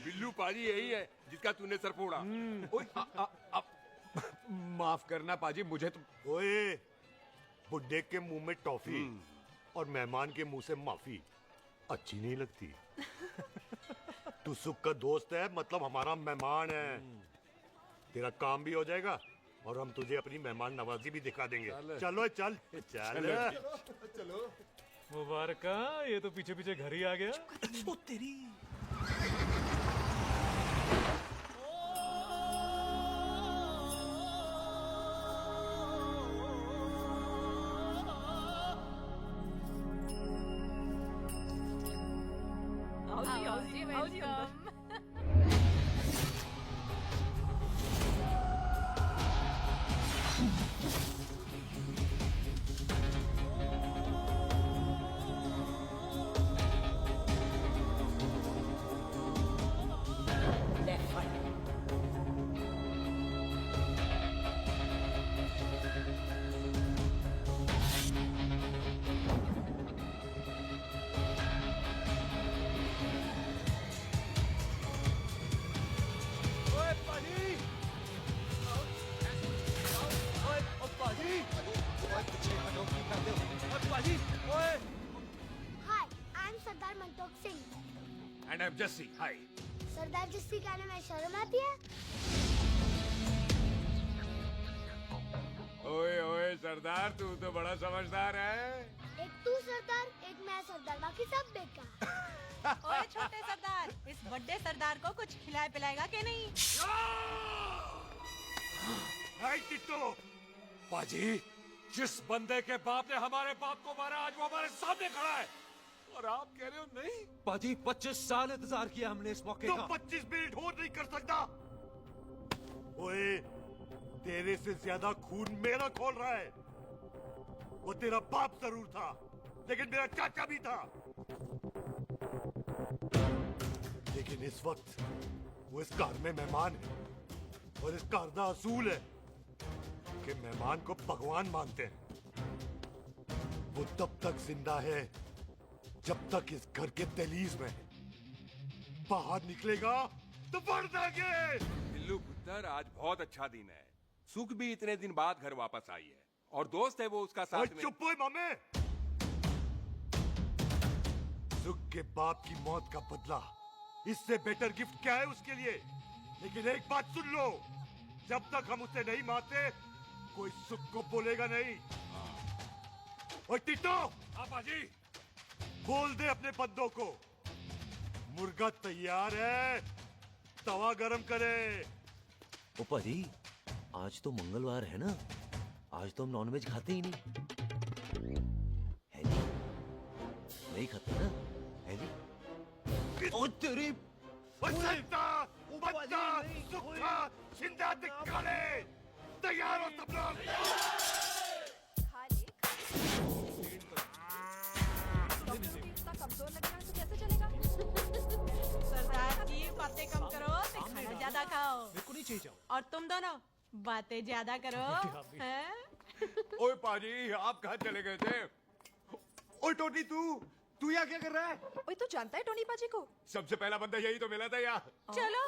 बिल्लू पाजी यही है जिसका तूने सर फोड़ा। ओए माफ करना पाजी, मुझे तो। ओए बुड्ढे के मुंह में टॉफी और मेहमान के मुंह से माफी अच्छी नहीं लगती। तू सुख का दोस्त है, मतलब हमारा मेहमान है। तेरा काम भी हो जाएगा और हम तुझे अपनी मेहमान नवाजी भी दिखा देंगे। चलो चल चल चलो। मुबारक, ये तो पीछे पीछे घर ही आ गया। ओ तेरी। Santosh Singh. And I am Jassi, hi. सरदार जस्सी कहने में शर्म आती है? ओए ओए सरदार, तू तो बड़ा समझदार है। एक तू सरदार, एक मैं सरदार, बाकी सब बेकार। ओए छोटे सरदार, इस बड़े सरदार को कुछ खिलाए पिलाएगा कि नहीं? हाय टिट्टो, पाजी, जिस बंदे के बाप ने हमारे बाप को मारा आज वो हमारे सामने खड़ा है और आप कह रहे हो नहीं? पाजी 25 साल इंतजार किया हमने इस मौके तो का। 25 मिनट और नहीं कर सकता। ओए, तेरे से ज्यादा खून मेरा खोल रहा है। वो तेरा बाप जरूर था, लेकिन मेरा चाचा भी था। लेकिन इस वक्त वो इस घर में मेहमान है और इस घर का असूल है कि मेहमान को भगवान मानते हैं। वो तब तक जिंदा है जब तक इस घर के दहलीज में है। बाहर निकलेगा तो बढ़ जाएंगे। बिल्लू पुत्र, आज बहुत अच्छा दिन है। सुख भी इतने दिन बाद घर वापस आई है और दोस्त है वो उसका साथ में। चुप हो मामे। सुख के बाप की मौत का बदला, इससे बेटर गिफ्ट क्या है उसके लिए? लेकिन एक बात सुन लो, जब तक हम उसे नहीं मारते कोई सुख को बोलेगा नहीं। ओए टिट्टो, बाजी, बोल दे अपने बंदों को मुर्गा तैयार है, तवा गरम करे। ओ पाजी, आज तो मंगलवार है ना, आज तो हम नॉनवेज खाते ही नहीं है जी, नहीं खाते ना है जी। ओ तेरी बच्चा, सुखा, जिंदा दिखाले, तैयार हो सब लोग। इतना कमजोर लग रहा है तो कैसे चलेगा? सरदार जी बातें कम करो, तो खाना ज्यादा खाओ। मेरे को नहीं चाहिए चावल। और तुम दोनों बातें ज्यादा करो, हैं? ओए पाजी, आप कहाँ चले गए थे? ओए टोनी, तू यहाँ क्या कर रहा है? ओए तू जानता है टोनी पाजी को? सबसे पहला बंदा यही तो मिला था यहाँ। चलो,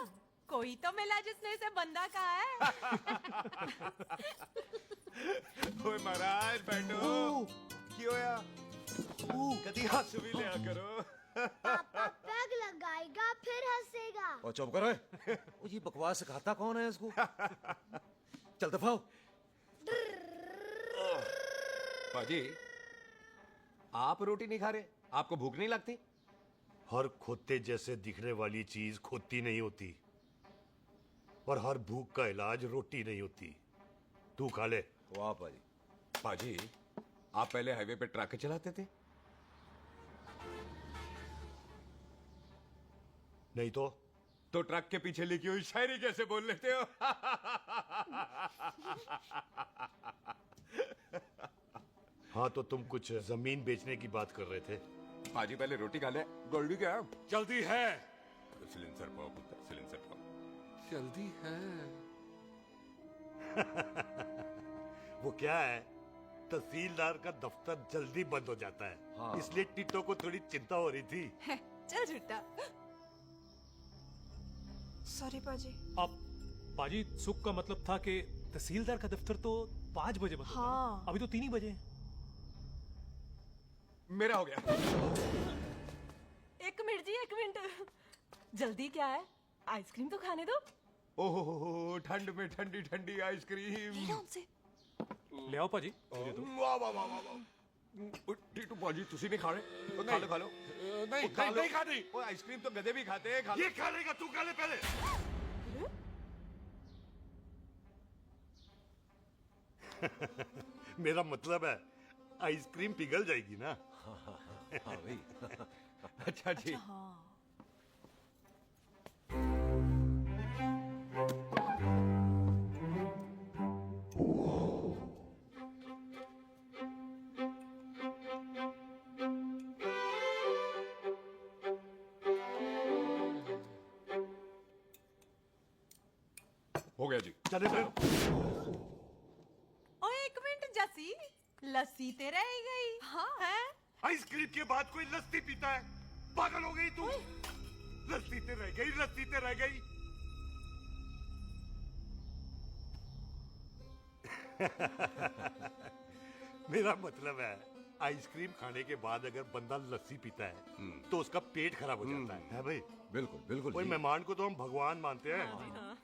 कोई तो मिला जिसने इसे बंदा कहा है। ओए महाराज बैठो। क्यों या? कभी हंस भी लिया करो। पापा पैग लगाएगा फिर हंसेगा। और चुप करो। ओ ये बकवास सिखाता कौन है इसको? चल दफाओ। पाजी, आप रोटी नहीं खा रहे? आपको भूख नहीं लगती? हर खोते जैसे दिखने वाली चीज खोती नहीं होती और हर भूख का इलाज रोटी नहीं होती। तू खा ले। वाह पाजी। पाजी, आप पहले हाईवे पे ट्रक चलाते थे? नहीं तो ट्रक के पीछे लिखी हुई शायरी कैसे बोल लेते हो? हाँ, तो तुम कुछ जमीन बेचने की बात कर रहे थे। पाजी पहले रोटी खा ले। गोल्डी क्या? जल्दी है। सिलेंसर पाओ पुत्र, सिलेंसर पाओ। जल्दी है। वो क्या है, तहसीलदार का दफ्तर जल्दी बंद हो जाता है। हाँ। इसलिए टिट्टो को थोड़ी चिंता हो रही थी। चल झूठा। सॉरी पाजी। अब पाजी, सुख का मतलब था कि तहसीलदार का दफ्तर तो 5 बजे बंद होता है। हाँ। अभी तो 3 ही बजे हैं। मेरा हो गया। एक मिनट जी, एक मिनट। जल्दी क्या है? आइसक्रीम तो खाने दो। ओह, ठंड में ठंडी ठंडी आइसक्रीम। ले आओ पाजी। वाह वाह वाह वाह। टिट्टू पाजी, तुसी नहीं खा रहे? खा लो खा लो। नहीं खानी। वो आइसक्रीम तो गधे भी खाते हैं। खा लो। ये खा लेगा, तू खा ले पहले। मेरा मतलब है आइसक्रीम पिघल जाएगी ना। हाँ भाई। अच्छा जी। हो गया जी। चले फिर। ओए एक मिनट जसी, लस्सी ते रह गई। हाँ है? आइसक्रीम के बाद कोई लस्सी पीता है? पागल हो गई तू? लस्सी ते रह गई, लस्सी ते रह गई। मेरा मतलब है आइसक्रीम खाने के बाद अगर बंदा लस्सी पीता है तो उसका पेट खराब हो जाता है भाई? बिल्कुल बिल्कुल कोई जी। मेहमान को तो हम भगवान मानते हैं,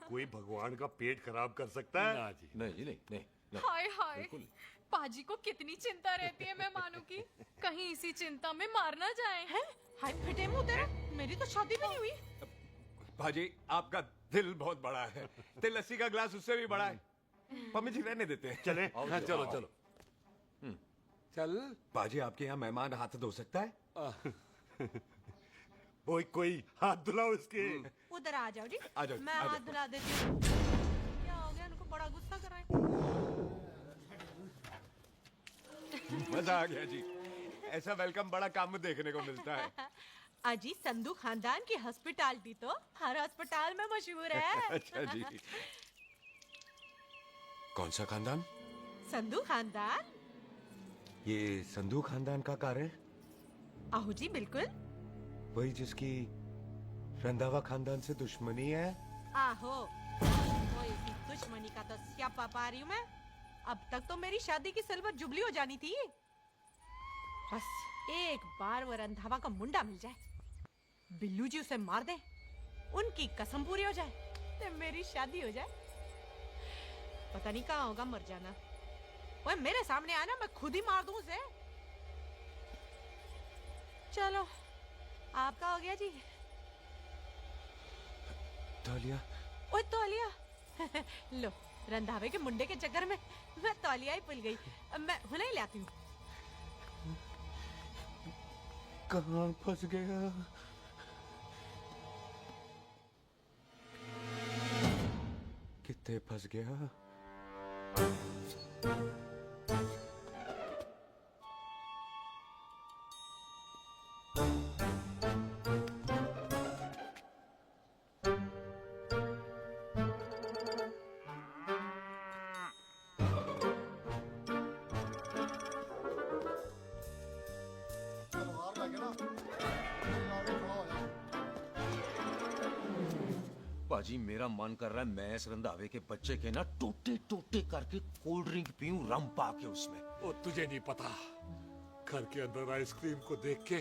कोई भगवान का पेट खराब कर सकता है? ना जी, नहीं जी, नहीं नहीं, नहीं। हाय हाय पाजी को कितनी चिंता रहती है मेहमानों की, कहीं इसी चिंता में मार ना जाए। हैं? हाय फिटे मुंह तेरा, मेरी तो शादी भी नहीं हुई। भाजी आपका दिल बहुत बड़ा है, ते लस्सी का ग्लास उससे भी बड़ा है। मम्मी जी रहने देते हैं। चले? हाँ, चलो चलो चल। बाजी आपके यहाँ मेहमान हाथ धो सकता है? कोई हाथ धुलाओ इसके। उधर आ जाओ जी, आ जाओ, मैं आ जाओ। हाथ धुला देती हूँ। क्या हो गया, उनको बड़ा गुस्सा कर रहे हैं। मजा आ गया जी, ऐसा वेलकम बड़ा काम में देखने को मिलता है। अजी संधू खानदान की हॉस्पिटैलिटी तो हर अस्पताल में मशहूर है। अच्छा जी। कौन सा खानदान? संधू खानदान। ये संधू खानदान का कार है? आहो जी बिल्कुल। वही जिसकी रंधावा खानदान से दुश्मनी है? आहो, वो इसी दुश्मनी का तो स्यापा पा रही हूँ मैं। अब तक तो मेरी शादी की सिल्वर जुबली हो जानी थी। बस एक बार वो रंधावा का मुंडा मिल जाए, बिल्लू जी उसे मार दे, उनकी कसम पूरी हो जाए, तो मेरी शादी हो जाए। पता नहीं कहाँ होगा मर जाना। वो मेरे सामने आना, मैं खुद ही मार दूं उसे। चलो आपका हो गया जी। तौलिया? ओए तौलिया। लो, रंधावे के मुंडे के चक्कर में मैं तौलिया ही भूल गई। मैं हुने ही लाती हूँ। कहाँ फंस गया? कितने फंस गया? पाजी मेरा मन कर रहा है मैं इस रंधावे के बच्चे के ना टोटे टोटे करके कोल्ड ड्रिंक पीऊं, रम पाके उसमें। ओ तुझे नहीं पता, घर के अंदर आइसक्रीम को देख के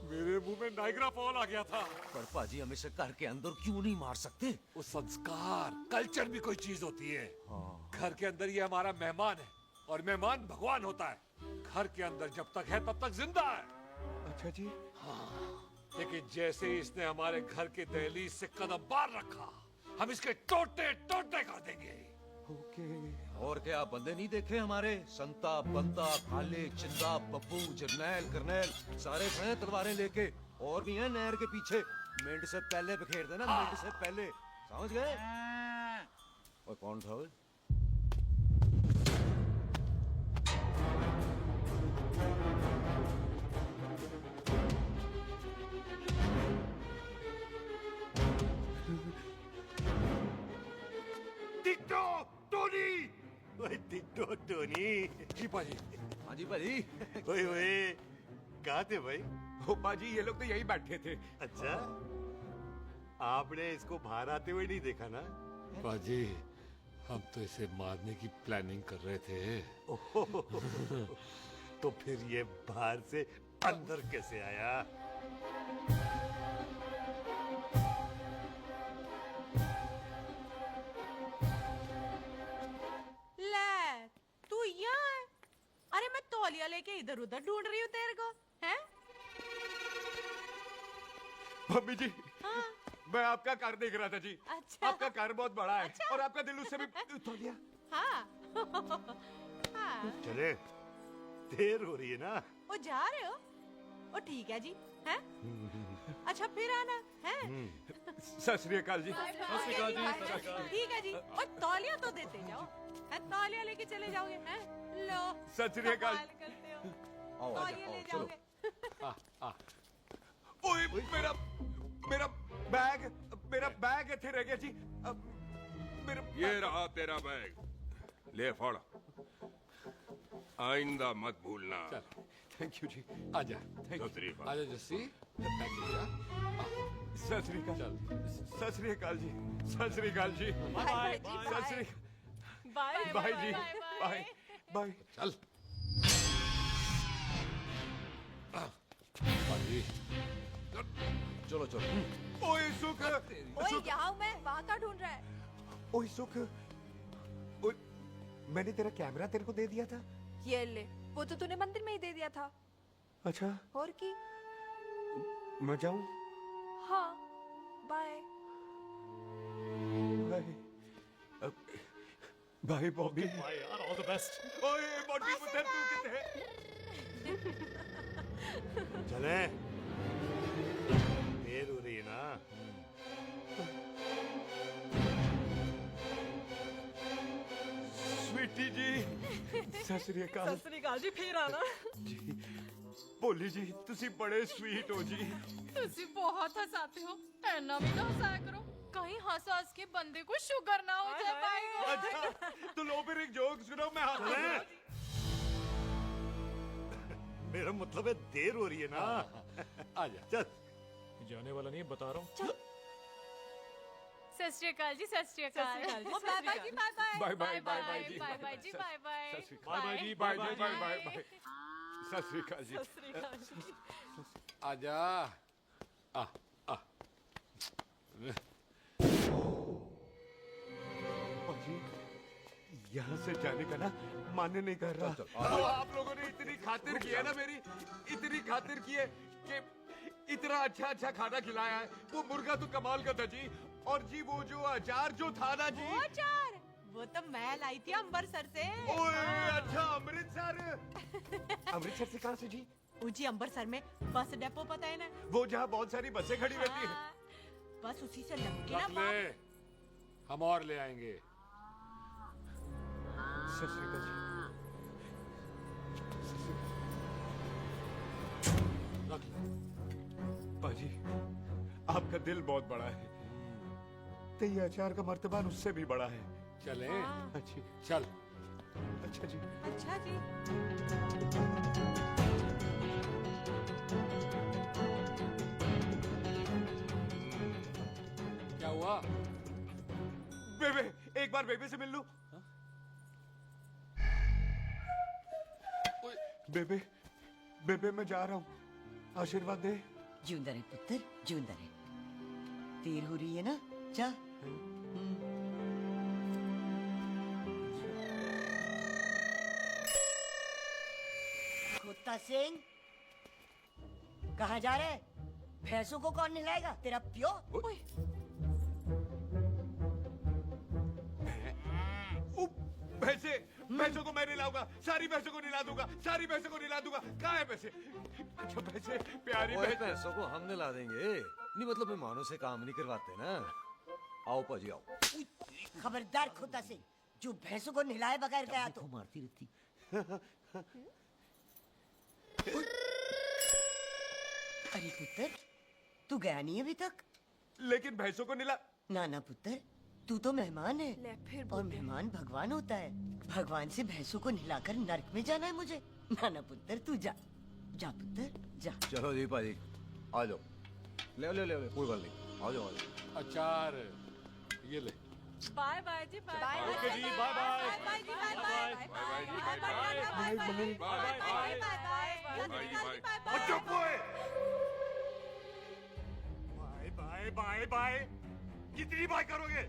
मेरे मुंह में नाइग्रा फॉल आ गया था। पर पाजी हम इसे घर के अंदर क्यों नहीं मार सकते? वो संस्कार कल्चर भी कोई चीज होती है। घर के अंदर ये हमारा मेहमान है और मेहमान भगवान होता है। घर के अंदर जब तक है तब तक जिंदा है। अच्छा जी। लेकिन जैसे ही इसने हमारे घर के दहलीज से कदम बाहर रखा, हम इसके टोटे टोटे कर देंगे। और क्या बंदे नहीं देखे हमारे? संता, बंता, खाले, चिंदा, बब्बू, जरनैल, करनैल सारे खड़े हैं तलवारें लेके, और भी हैं नहर के पीछे। मिंट से पहले बिखेर देना, मिंट से पहले, समझ गए? और कौन था वो? टिट्टो टोनी, ओए टिट्टो टोनी। जी पाजी। हाँ जी पाजी। ओए ओए, कहाँ थे भाई? ओ पाजी ये लोग तो यही बैठे थे। अच्छा, आपने इसको बाहर आते हुए नहीं देखा ना? पाजी हम तो इसे मारने की प्लानिंग कर रहे थे। तो फिर ये बाहर से अंदर कैसे आया? ले, तू यहाँ है? अरे मैं तौलिया लेके इधर उधर ढूंढ रही हूँ तेरे को, हैं? मम्मी जी, हाँ? मैं आपका कार देख रहा था जी। अच्छा। आपका कार बहुत बड़ा है। अच्छा। और आपका दिल उससे भी तौलिया। हाँ। हाँ। चले, देर हो रही है ना? ओ जा रहे हो? ओ ठीक है जी, हैं? अच्छा फिर आना, हैं? सत श्री अकाल जी। ठीक है जी। और तौलिया तो देते जाओ, हैं? तौलिया लेके चले जाओगे, हैं? लो। सत श्री अकाल। कमाल करते हो। तौलिया ले जाओगे। ओए मेरा बैग इथे रह गया जी। मेरा ये रहा तेरा बैग, ले फड़, आइंदा मत भूलना। थैंक यू जी। आजा, आजा जस्सी। सत श्री अकाल। सत श्री अकाल जी। सत श्री अकाल जी। बाय सत श्री बाय बाय जी। Bye bye. चल। पाजी चलो चलो। ओए सुख ओए यहाँ हूँ मैं, वहाँ का ढूंढ रहा है? ओए सुख ओए, मैंने तेरा कैमरा तेरे को दे दिया था। ये ले, वो तो तूने मंदिर में ही दे दिया था। अच्छा और की? मैं जाऊं? हाँ, बाय। बाय बॉबी। बाय यार, ऑल द बेस्ट। ओए बॉबी पुत्र तू कितने? चले, देर हो रही है ना। स्वीटी जी सत श्री अकाल। सत श्री अकाल जी, फिर आना। जी भोली जी तुसी बड़े स्वीट हो जी। तुसी बहुत हंसाते हो, ऐना भी ना हंसाया करो, कहीं हंस हंस के बंदे को शुगर ना हो जाए भाई को। अच्छा तो लो फिर एक जोक सुनो, मैं हंसूंगा। मेरा मतलब है देर हो रही है ना। आजा चल। जाने वाला नहीं है, बता रहा हूँ। सत श्री अकाल जी, सत श्री अकाल। बाय बाय जी, बाय बाय। बाय बाय जी, बाय बाय जी, बाय बाय। बाय बाय जी, बाय बाय बाय बाय। सत श्री अकाल जी। सत श्री अकाल जी। आजा। आ आ यहाँ से जाने का ना मान्य नहीं कर रहा। तो आप लोगों ने इतनी खातिर की है ना मेरी, इतनी खातिर की है कि इतना अच्छा अच्छा खाना खिलाया है। वो मुर्गा तो कमाल का था जी, और जी वो जो अचार जो था ना जी। वो अचार, वो तो मैं लाई थी अमृतसर से। ओए अच्छा अमृतसर। अमृतसर से कहाँ से जी? ऊंची अमृतसर में बस डिपो पता है ना? वो जहाँ बहुत सारी बसें खड़ी रहती है। बस उसी से लग के ना रख ले, हम और ले आएंगे। सत श्री अकाल जी। रख ले। पाजी आपका दिल बहुत बड़ा है, तो ये अचार का मर्तबान उससे भी बड़ा है। चले। अच्छी चल। अच्छा जी। अच्छा जी। क्या हुआ? बेबे एक बार बेबे से मिल लूं। बेबे बेबे मैं जा रहा हूँ, आशीर्वाद दे। जिंदा रहे पुत्र, जिंदा रहे। देर हो रही है ना, जा। खोता सिंह कहाँ जा रहे? भैंसों को कौन नहलाएगा? तेरा प्यो? भैंसों को मैं नहलाऊंगा, सारी भैंसों को नहला दूंगा, सारी भैंसों को नहला दूंगा। कहाँ है पैसे? अच्छा पैसे प्यारी पैसों को हम नहला देंगे, नहीं मतलब मेहमानों से काम नहीं करवाते ना। आओ पाजी आओ। खबरदार खोता सिंह, जो भैंसों को नहलाए बगैर गया तो मारती रहती। अरे पुत्र, तू गया नहीं अभी तक? लेकिन भैंसों को नहला। ना ना पुत्र, तू तो मेहमान है, ले फिर और मेहमान भगवान होता है। भगवान से भैंसों को नहलाकर नरक में जाना है मुझे। ना ना पुत्र, तू जा, जा पुत्र जा। चलो जी पाजी आ जाओ। ले ले ले कोई बात नहीं, आ जाओ आ जाओ। अचार ये ले। बाय बाय जी, बाय बाय। ओके जी, बाय बाय। बाय बाय जी, बाय बाय। बाय बाय जी, bye bye. Bye bye. Bye bye. चुप हुए। Bye bye bye bye. कितनी बाय करोगे?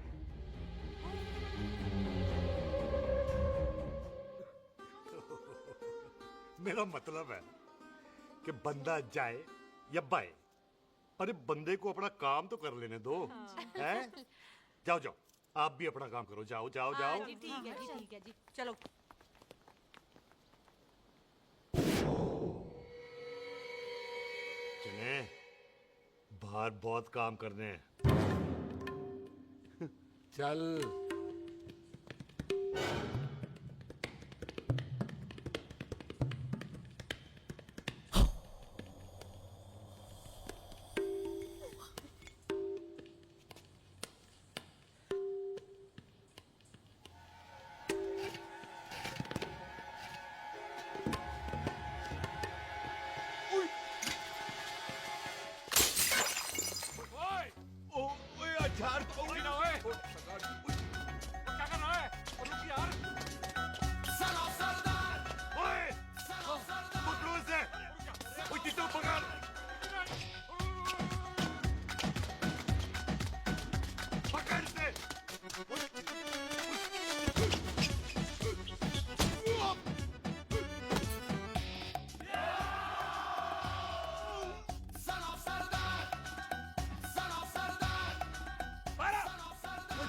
मेरा मतलब है कि बंदा जाए या बाय, अरे बंदे को अपना काम तो कर लेने दो। हैं? जाओ जाओ, आप भी अपना काम करो। जाओ जाओ जाओ। जी ठीक है जी, ठीक है जी, चलो। चले, बाहर बहुत काम करने हैं। चल। अचार तो ना है। क्या कर रहा है? रुक यार। ओए! पकड़ो इसे! ओए, टिट्टो पकड़!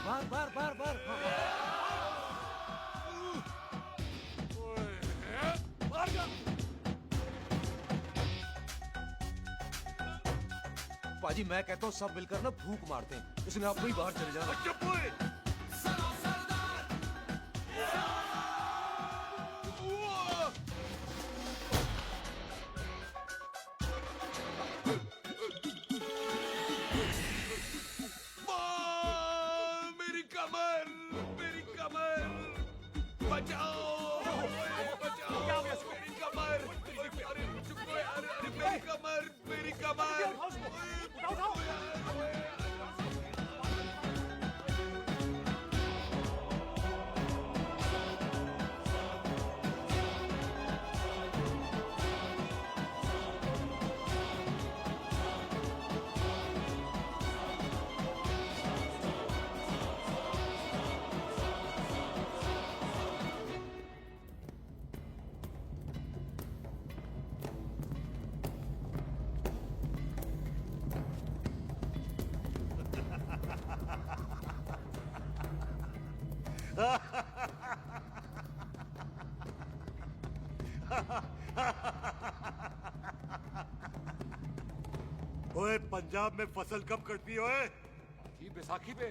बार बार बार बार पाजी मैं कहता हूँ सब मिलकर ना फूंक मारते हैं, इसने आपको ही बाहर चले जाना। चुप हुए। मेरी कमर, मेरी कमर, बचाओ, बचाओ, मेरी कमर, अरे चुप यार, अरे मेरी कमर, मेरी कमर। ओए पंजाब में फसल कब कटती है ओए? ये बैसाखी पे।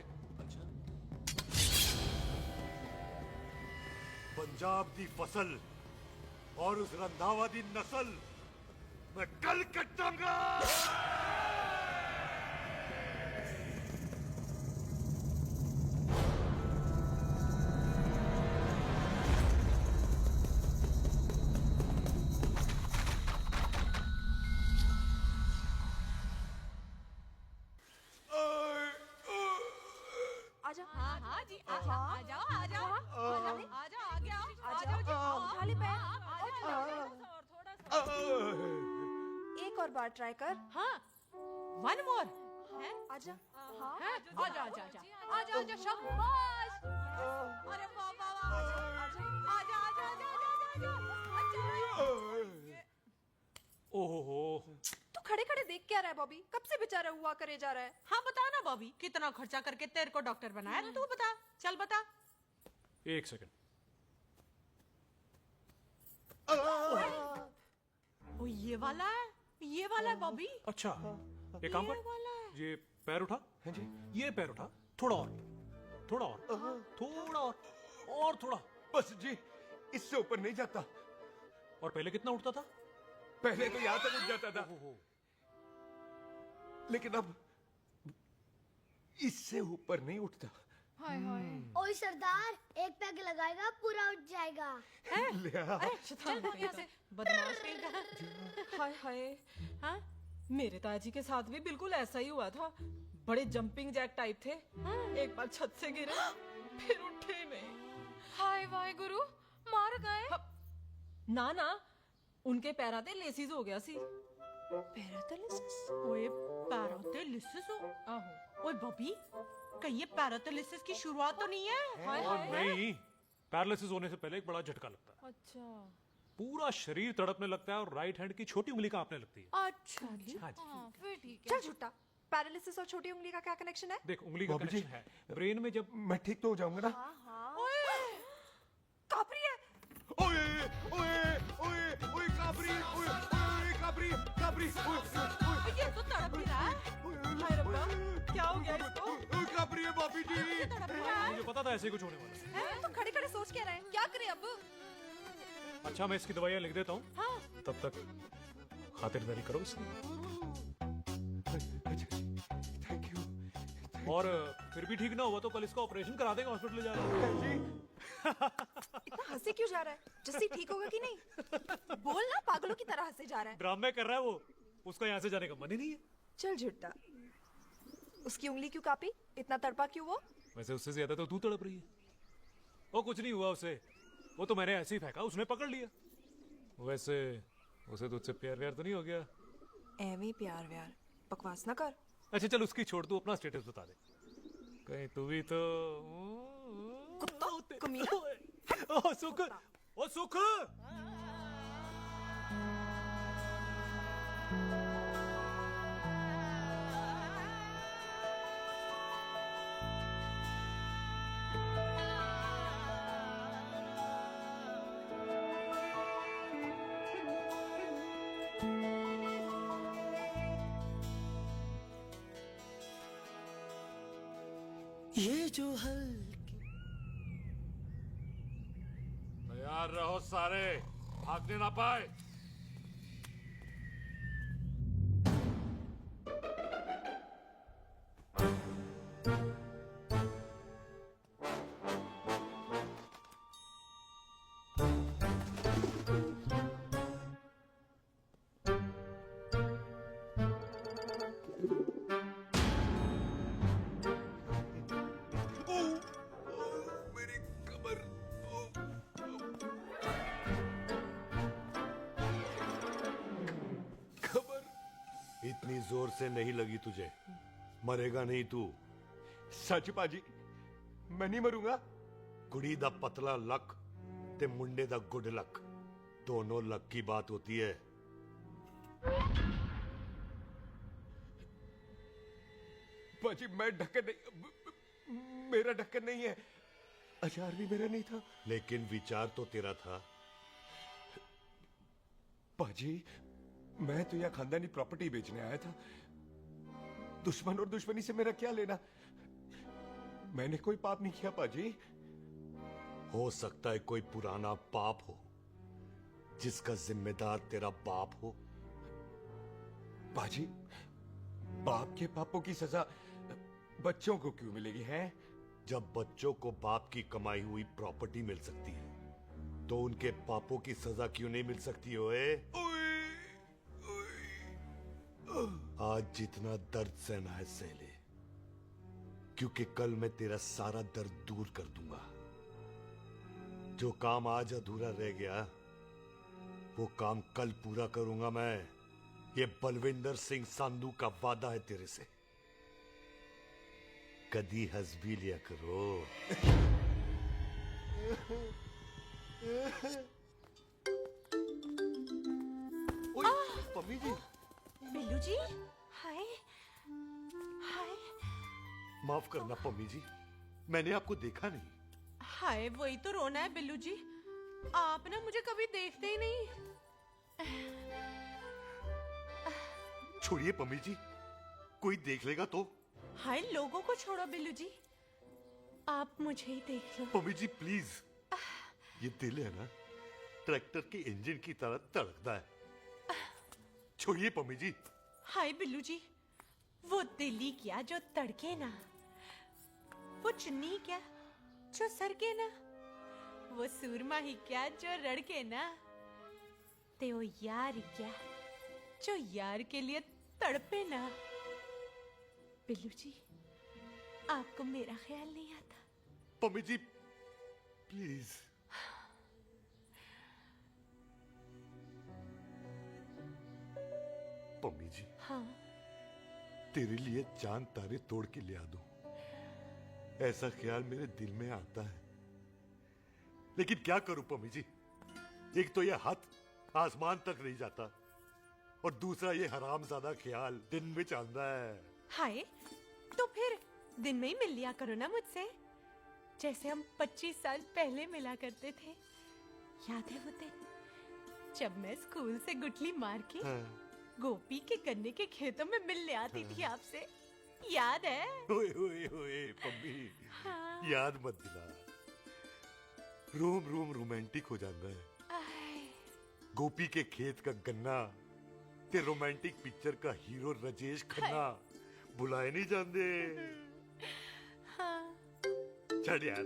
पंजाब दी फसल और उस रंधावा दी नस्ल मैं कल कटांगा। आजा। हाँ हाँ जी आजा आ जाओ आ जाओ आ जाओ आगे आओ आ जाओ जी उठा ले पैर एक और बार ट्राई कर। हाँ वन मोर है आजा। हाँ आजा आजा आजा आजा आजा शाबाश अरे वाह वाह वाह आजा आजा आजा आजा आजा ओहो तू खड़े खड़े देख क्या रहा है बॉबी? कब से बेचारा हुआ करे जा रहा है? हाँ बता ना बॉबी, कितना खर्चा करके तेरे को डॉक्टर बनाया? तू बता, चल बता। एक सेकंड। ओ ये वाला है बॉबी। अच्छा एक काम कर, ये पैर उठा। हाँ जी। ये पैर उठा, थोड़ा और, थोड़ा और, थोड़ा और थोड़ा। बस जी, इससे ऊपर नहीं जाता। और पहले कितना उठता था? पहले तो यहाँ तक उठ जाता था, लेकिन अब इससे ऊपर नहीं उठता। हाय हाय। ओए सरदार, एक पैग लगाएगा पूरा उठ जाएगा। चल भाग यहाँ से, बदमाश कहीं का। हाय हाय। हाँ मेरे ताजी के साथ भी बिल्कुल ऐसा ही हुआ था। बड़े जंपिंग जैक टाइप थे। एक बार छत से गिरे फिर उठे नहीं। हाय वाहे गुरु, मार गए? ना ना, उनके पैरा ते लेसिस हो गया सी। ओए पैरालिसिस हो? आहो। ओए बॉबी, कहीं ये पैरालिसिस की शुरुआत तो नहीं है? हाय हाय। नहीं, पैरालिसिस होने से पहले एक बड़ा झटका लगता है। अच्छा। पूरा शरीर तड़पने लगता है और राइट हैंड की छोटी उंगली कांपने लगती है। अच्छा जी। हाँ जी। फिर ठीक है। चल झूठा, पैरालिसिस और छोटी उंगली का क्या कनेक्शन है? देख उंगली का कनेक्शन है, ब्रेन में जब मैं ठीक तो हो जाऊंगा ना? ओए कापरी है। ओए ओए ओए ओए काबरी, ओए ओए काबरी काबरी, ये तो तड़प ही रहा है। हाय रब्बा, क्या हो गया इसको? ओए काबरी है बाबी जी। मुझे पता था ऐसे कुछ होने वाला है। तो खड़े खड़े सोच क्या रहे हैं? क्या करें अब? अच्छा मैं इसकी दवाइयाँ लिख देता हूँ। हाँ। तब तक खातिरदारी करो इसकी। Thank you. और फिर भी ठीक ना हुआ तो कल इसका ऑपरेशन करा देंगे हॉस्पिटल ले जाकर। इतना हंसे क्यों जा रहा है? जस्सी ठीक होगा कि नहीं? बोल ना, पागलों की तरह हंसे जा रहा है। ड्रामे कर रहा है वो, उसका यहाँ से जाने का मन ही नहीं है। चल झुट्टा, उसकी उंगली क्यों कापी? इतना तड़पा क्यों वो? वैसे उससे ज्यादा तो तू तड़प रही है। वो कुछ नहीं हुआ उसे, वो तो मैंने ऐसे ही फेंका, उसने पकड़ लिया। वैसे उसे तुझसे प्यार व्यार तो नहीं हो गया? एਵੇਂ प्यार व्यार बकवास ना कर। अच्छा चल उसकी छोड़, तू अपना स्टेटस बता दे। कहीं तू भी तो कुत्ता कमीना। ओ सुख, ओ सुख। ये जो हल्की तैयार रहो सारे, भागने ना पाए। इतनी जोर से नहीं लगी तुझे, मरेगा नहीं तू। सच पाजी, मैं नहीं मरूंगा। कुड़ी दा पतला लक ते मुंडे दा गुड लक, दोनों लक की बात होती है। पाजी मैं ढक्कन नहीं, मेरा ढक्कन नहीं है। अचार भी मेरा नहीं था। लेकिन विचार तो तेरा था। पाजी मैं तो यह खानदानी प्रॉपर्टी बेचने आया था। दुश्मन और दुश्मनी से मेरा क्या लेना? मैंने कोई पाप नहीं किया पाजी। हो सकता है कोई पुराना पाप हो जिसका जिम्मेदार तेरा बाप हो। पाजी बाप के पापों की सजा बच्चों को क्यों मिलेगी है? जब बच्चों को बाप की कमाई हुई प्रॉपर्टी मिल सकती है तो उनके पापों की सजा क्यों नहीं मिल सकती? ओए आज जितना दर्द सहना है सह ले, क्योंकि कल मैं तेरा सारा दर्द दूर कर दूंगा। जो काम आज अधूरा रह गया वो काम कल पूरा करूंगा मैं। ये बलविंदर सिंह संधू का वादा है तेरे से। कदी हंस भी लिया करो। पम्मी जी। बिल्लू जी, हाय हाय। माफ करना पम्मी जी, मैंने आपको देखा नहीं। हाय वही तो रोना है बिल्लू जी, आप ना मुझे कभी देखते ही नहीं। छोड़िए पम्मी जी, कोई देख लेगा तो। हाय लोगों को छोड़ो बिल्लू जी, आप मुझे ही देख लो। पम्मी जी प्लीज, ये दिल है ना ट्रैक्टर के इंजन की तरह धड़कता है। छोड़िए पम्मी जी। हाय बिल्लू जी, वो दिल ही क्या जो तड़के ना, वो चुन्नी क्या जो सरके ना, वो सूरमा ही क्या जो रड़के ना, ते वो यार ही क्या जो यार के लिए तड़पे ना। बिल्लू जी आपको मेरा ख्याल नहीं आता? पम्मी जी प्लीज। पम्मी जी हाँ तेरे लिए चांद तारे तोड़ के ले आ दूं, ऐसा ख्याल मेरे दिल में आता है। लेकिन क्या करूं पम्मी जी, एक तो ये हाथ आसमान तक नहीं जाता और दूसरा ये हरामजादा ख्याल दिन में चांदा है। हाय तो फिर दिन में ही मिल लिया करो ना मुझसे, जैसे हम 25 साल पहले मिला करते थे। याद है वो दिन जब मैं स्कूल से गुटली मार के गोपी के गन्ने के खेतों में मिलने आती थी आपसे, याद है? ओए ओए ओए पम्मी, हाँ। याद मत दिला, रोम रोम रोमांटिक हो जाता है। गोपी के खेत का गन्ना ते रोमांटिक पिक्चर का हीरो राजेश खन्ना बुलाए नहीं जाते। हाँ। चल यार।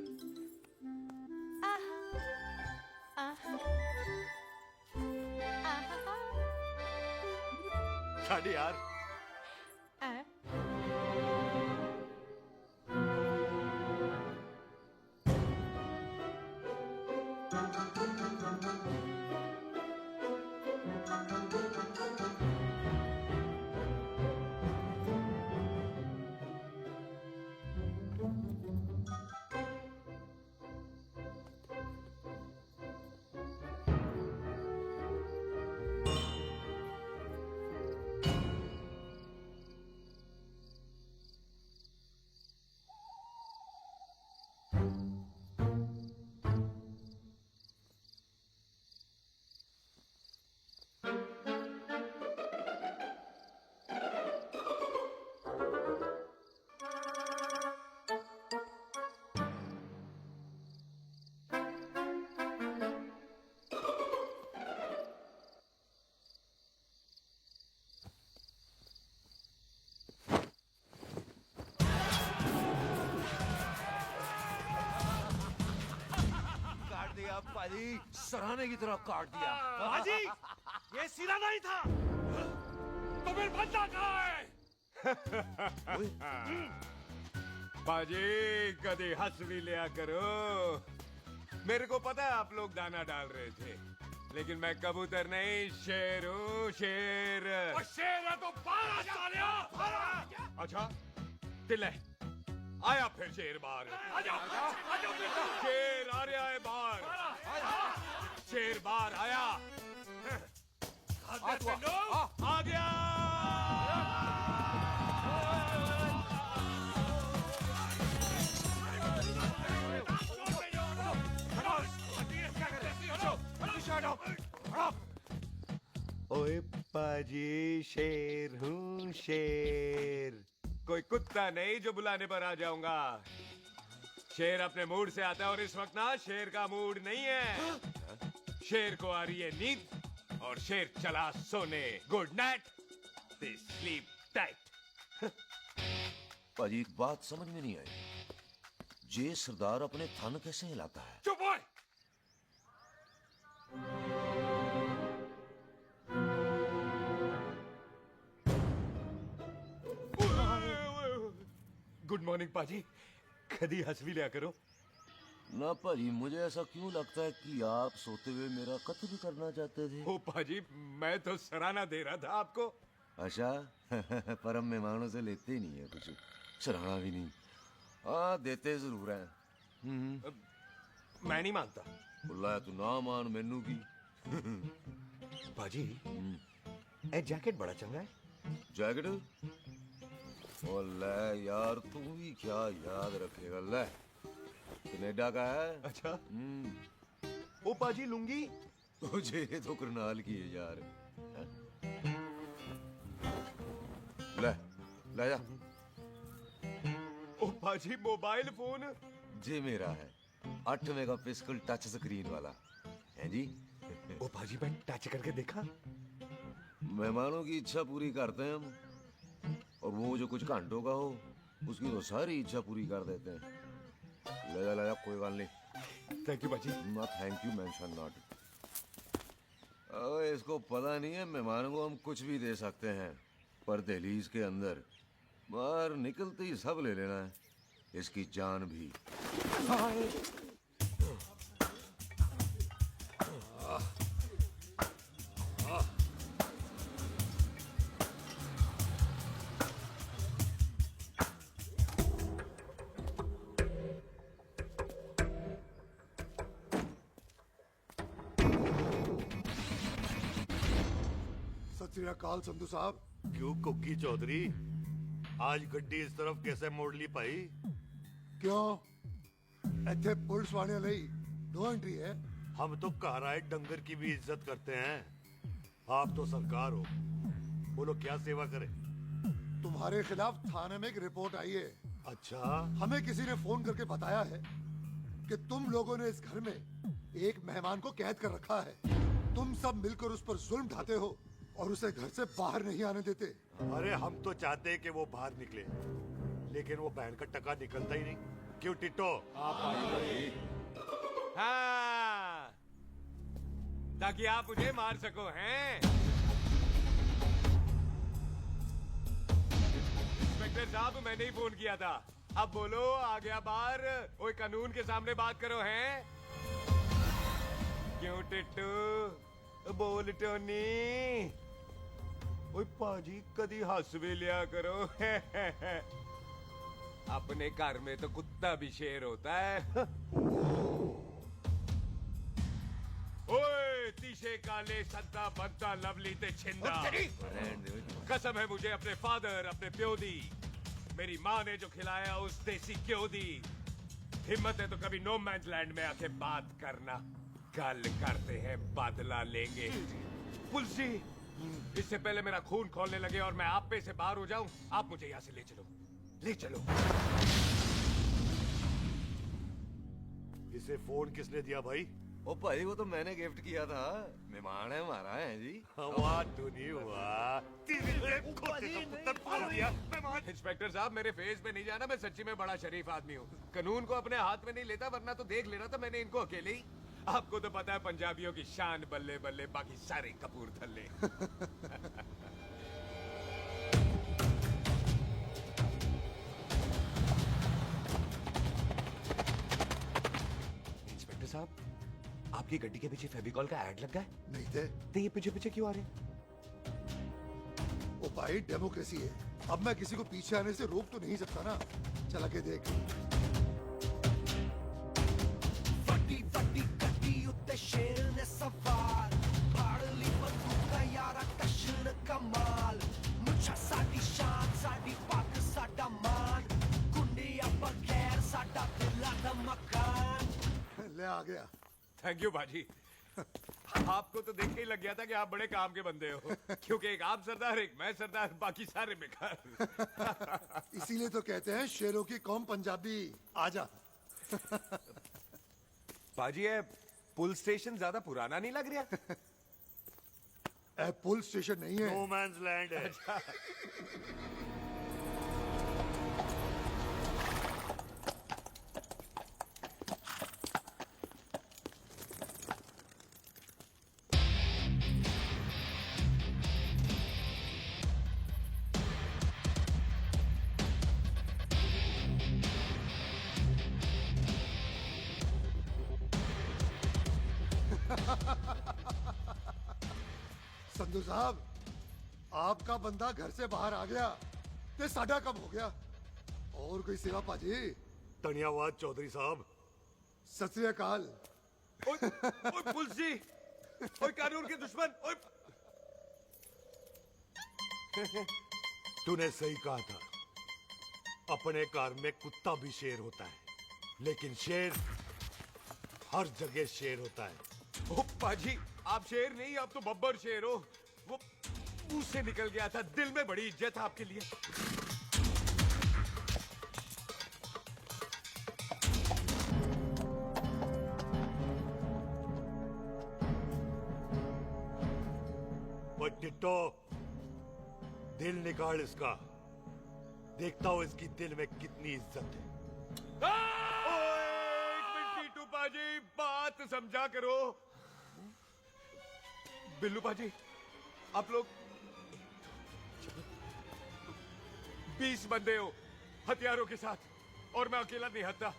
आहा, आहा, आहा। चल यार। पाजी सराहने की तरह काट दिया। पाजी ये सिरा नहीं था। तो फिर बंदा कहाँ है? बाजी कभी हंस भी लिया करो। मेरे को पता है आप लोग दाना डाल रहे थे, लेकिन मैं कबूतर नहीं शेर हूँ, शेर। और शेर है तो बाहर सालिया। अच्छा दिल है आया फिर शेर बाहर। शेर आ रहा है बाहर। शेर बाहर आया। आ गया। ओए पाजी शेर हूँ शेर, कोई कुत्ता नहीं जो बुलाने पर आ जाऊंगा। शेर अपने मूड से आता है और इस वक्त ना शेर का मूड नहीं है। शेर को आ रही है नींद और शेर चला सोने। Good night, they sleep tight. पाजी एक बात समझ में नहीं आई, जे सरदार अपने थन कैसे हिलाता है? चुप हो। गुड मॉर्निंग पाजी, कभी हंस भी लिया करो। ना पाजी मुझे ऐसा क्यों लगता है कि आप सोते हुए मेरा कत्ल भी करना चाहते थे? ओ पाजी मैं तो सराहना दे रहा था आपको। अच्छा पर हम मेहमानों से लेते ही नहीं है कुछ, सराहना भी नहीं। हाँ देते जरूर हैं। मैं नहीं मानता। बुलाया तू ना मान मैनू की। पाजी ए जैकेट बड़ा चंगा है। जैकेट ले यार तू भी क्या याद रखेगा। ले कनेडा का है। अच्छा ओ पाजी लुंगी तुझे तो करनाल की है यार। ले ले जा। ओ पाजी मोबाइल फोन जे मेरा है 8 मेगापिक्सल टच स्क्रीन वाला है जी। ओ पाजी मैं टच करके देखा। मेहमानों की इच्छा पूरी करते हैं हम, और वो जो कुछ घंटों का हो उसकी तो सारी इच्छा पूरी कर देते हैं। ले जा कोई बात नहीं। थैंक यू बाजी। ना थैंक यू मेंशन नॉट। इसको पता नहीं है मेहमानों को हम कुछ भी दे सकते हैं, पर दहलीज के अंदर बाहर निकलते ही सब ले लेना है, इसकी जान भी। सत श्री अकाल संधू साहब। क्यों कुक्की चौधरी आज गड्डी इस तरफ कैसे मोड़ ली भाई? क्यों इतने पुलिस वाले नहीं दो एंट्री है। हम तो घर आए डंगर की भी इज्जत करते हैं। आप तो सरकार हो, बोलो क्या सेवा करें? तुम्हारे खिलाफ थाने में एक रिपोर्ट आई है। अच्छा हमें किसी ने फोन करके बताया है कि तुम लोगों ने इस घर में एक मेहमान को कैद कर रखा है। तुम सब मिलकर उस पर जुल्म ढाते हो और उसे घर से बाहर नहीं आने देते। अरे हम तो चाहते हैं कि वो बाहर निकले, लेकिन वो बहन का टका निकलता ही नहीं। क्यों टिट्टो? हाँ ताकि आप मुझे मार सको हैं। इंस्पेक्टर साहब मैंने ही फोन किया था। अब बोलो आ गया बाहर। ओए कानून के सामने बात करो हैं। क्यों टिट्टू बोल टोनी। ओए पाजी कदी हंस भी लिया करो। अपने घर में तो कुत्ता भी शेर होता है। ओए तीशे काले संता बनता लवली ते छिंदा। कसम है मुझे अपने फादर अपने प्यो दी, मेरी माँ ने जो खिलाया उस देसी क्यों दी। हिम्मत है तो कभी नो मैंस लैंड में आके बात करना। कल करते हैं बदला लेंगे। पुलसी इससे पहले मेरा खून खोलने लगे और मैं आप पे से बाहर हो जाऊं, आप मुझे यहाँ से ले चलो, ले चलो। इसे फोन किसने दिया भाई? ओ भाई वो तो मैंने गिफ्ट किया था। मेहमान है हमारा है जी। वाह टोनी वाह। इंस्पेक्टर साहब मेरे फेस पे नहीं जाना, मैं सच्ची में बड़ा शरीफ आदमी हूँ। कानून को अपने हाथ में नहीं लेता, वरना तो देख लेना था मैंने इनको अकेले ही। आपको तो पता है पंजाबियों की शान बल्ले बल्ले, बाकी सारे कपूर थल्ले। इंस्पेक्टर साहब, आपकी गड्डी के पीछे फेविकॉल का ऐड लग गया है? नहीं थे। तो ये पीछे पीछे क्यों आ रहे हैं? ओ भाई, डेमोक्रेसी है। अब मैं किसी को पीछे आने से रोक तो नहीं सकता ना। चला के देख। ਵੱਡੀ ਵੱਡੀ ਗੱਡੀ ਉੱਤੇ ਸ਼ੇਰ ਨੇ ਸਵਾਰ ਫੜ ਲਈ ਬੰਦੂਕ ਯਾਰਾ ਟਸ਼ਨ ਕਮਾਲ ਮੁੱਛਾਂ ਸਾਡੀ ਸ਼ਾਨ ਸਾਡੀ ਪੱਗ ਸਾਡਾ ਮਾਨ ਗੁੰਡਿਆਂ ਬਗੈਰ ਸਾਡਾ ਦਿਲਾਂ ਦਾ ਮਕਾਨ ले आ गया। थैंक यू बाजी। आपको तो देख के ही लग गया था कि आप बड़े काम के बंदे हो, क्योंकि एक आप सरदार, एक मैं सरदार, बाकी सारे बेकार। इसीलिए तो कहते हैं शेरों की कौम पंजाबी। आजा। बाजी, ये पुल स्टेशन ज्यादा पुराना नहीं लग रहा? पुल स्टेशन नहीं है, नो मैंस लैंड है। संधू साहब, आपका बंदा घर से बाहर आ गया ते साडा कम हो गया। और कोई सेवा पाजी? धन्यवाद चौधरी साहब। सत श्री अकाल। ओए पुलिस जी, ओए कानून के दुश्मन, ओए। तूने सही कहा था, अपने घर में कुत्ता भी शेर होता है, लेकिन शेर हर जगह शेर होता है। ओ पाजी, आप शेर नहीं, आप तो बब्बर शेर हो। वो मुंह से निकल गया था, दिल में बड़ी इज्जत है आपके लिए। वो टिट्टो, दिल निकाल इसका, देखता हूं इसकी दिल में कितनी इज्जत है। एक मिनट टीटू पाजी, बात समझा करो। बिल्लू पाजी, आप लोग 20 बंदे हो हथियारों के साथ, और मैं अकेला नहीं हत्या।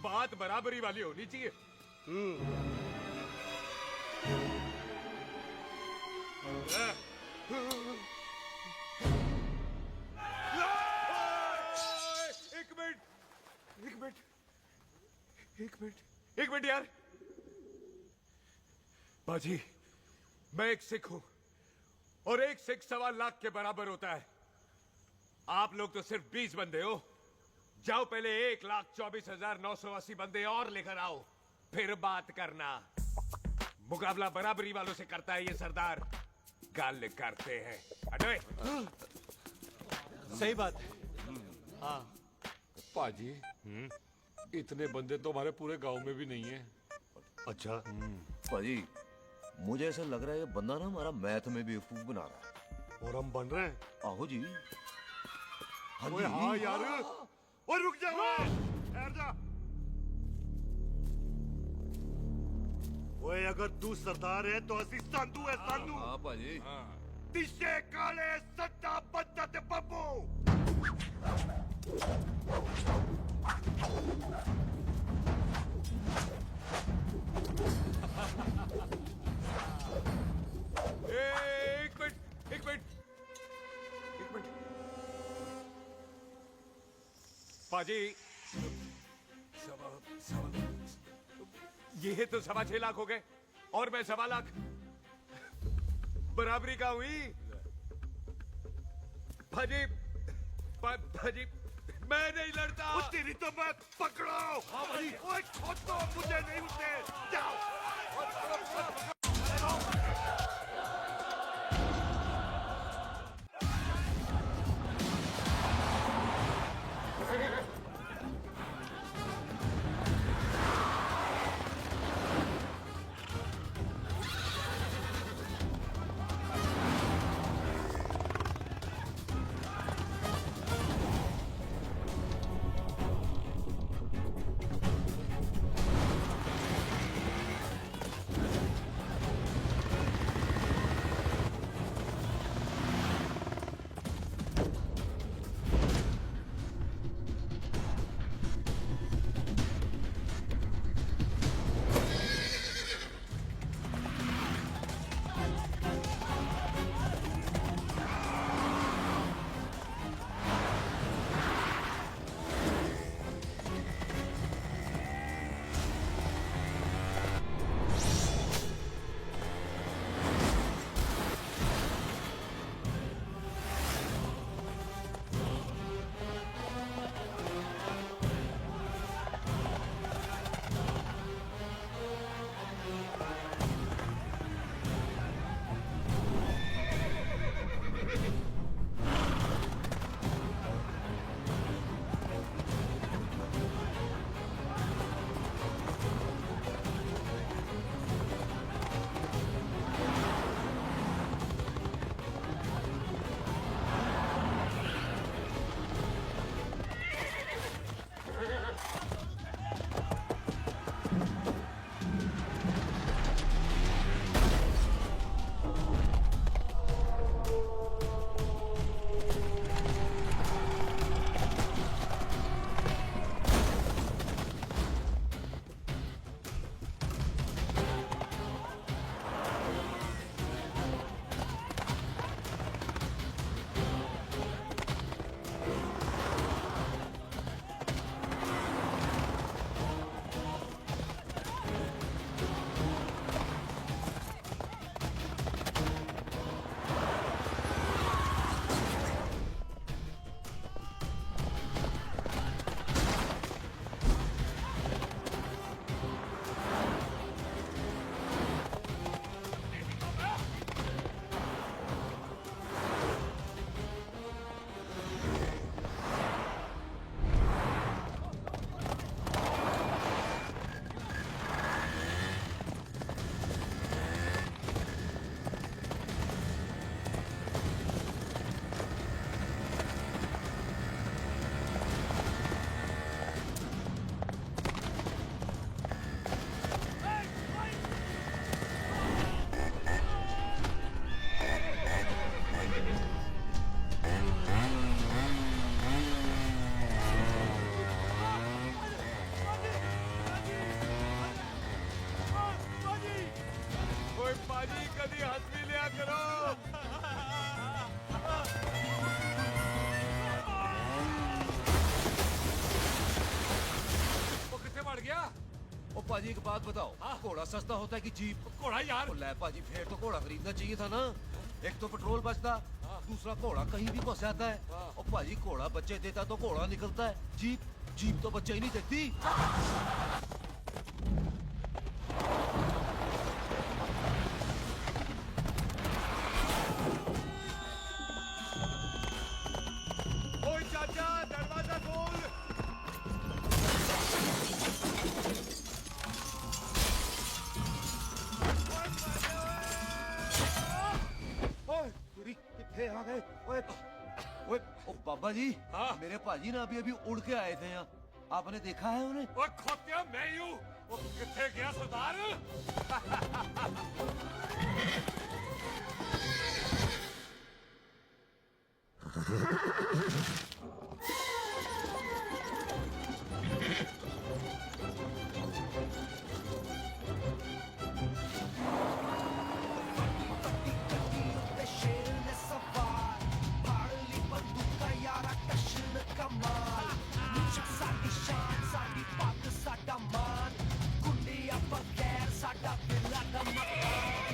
बात बराबरी वाली होनी चाहिए। एक मिनट यार। बाजी, मैं एक सिख हूं, और एक सिख 1.25 लाख के बराबर होता है। आप लोग तो सिर्फ 20 बंदे हो। जाओ पहले 1,24,980 बंदे और लेकर आओ, फिर बात करना। मुकाबला बराबरी वालों से करता है ये सरदार, गाल करते हैं। हटो। सही बात है। हाँ पाजी, इतने बंदे तो हमारे पूरे गांव में भी नहीं है। अच्छा पाजी, मुझे ऐसा लग रहा है ये बंदा ना हमारा मैथ में भी बेवकूफ बना रहा है। और हम बन रहे हैं? आहो जी। हाँ ओए जी। हाँ यार, और रुक जाओ, ठहर जा। ओए, अगर तू सरदार है तो असी संधू है, संधू। हाँ पाजी। तिशे काले सट्टा बद्दा ते बब्बू। एक मिनट। पाजी, ये तो 6.25 लाख हो गए, और मैं 1.25 लाख। बराबरी का हुई। भाजी, भाजी, मैं नहीं लड़ता। तेरी तो मैं पकड़ो। हाँ भाई। ओए, छोड़ दो, मुझे नहीं उठने। जाओ। पाजी एक बात बताओ, घोड़ा सस्ता होता है कि जीप? घोड़ा यार। ले पाजी, फिर तो घोड़ा खरीदना चाहिए था ना। एक तो पेट्रोल बचता, दूसरा घोड़ा कहीं भी घुस जाता है। और पाजी घोड़ा बच्चे देता तो घोड़ा निकलता है, जीप तो बच्चे ही नहीं देती। ओए चाचा, दरवाजा खोल। ओए तेरी कितने आ गए? ओए ओए ओ बाबा जी, मेरे पाजी ना अभी उड़ के आए थे यहाँ, आपने देखा है उन्हें? ओए खोतिया मैं ही हूँ। वो कितने गया सरदार? ਤੇ ਸ਼ੇਰ ਨੇ ਸਵਾਰ ਫੜ ਲਈ ਬੰਦੂਕਾਂ ਯਾਰਾ ਟਸ਼ਨ ਕਮਾਲ ਮੁੱਛ ਸਾਡੀ ਸ਼ਾਨ ਸਾਡੀ ਪੱਗ ਸਾਡਾ ਮਾਨ ਗੁੰਡਿਆਂ ਬਗੈਰ ਸਾਡਾ ਬਿੱਲਾ ਦਾ ਮਕਾਨ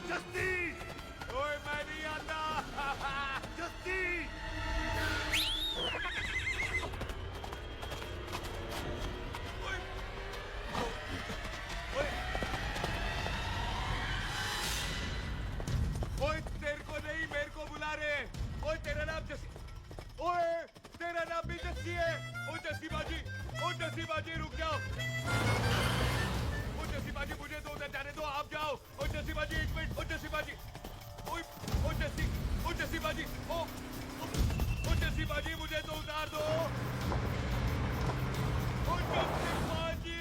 जस्ती! ओए मैं नहीं आता। जस्ती! ओए तेरे को नहीं, मेरे को बुला रहे। ओए तेरा नाम जस्सी, ओए तेरा नाम भी जस्सी है। ओ जस्सी बाजी, ओ जस्सी बाजी रुक जाओ। ओ जस्सी बाजी मुझे तो उधर जाने दो, आप जाओ। ओ जस्सी बाजी एक मिनट। ओ जस्सी बाजी, ओए ओ जस्सी बाजी, ओ जस्सी बाजी मुझे तो उतार दो। ओ जस्सी बाजी।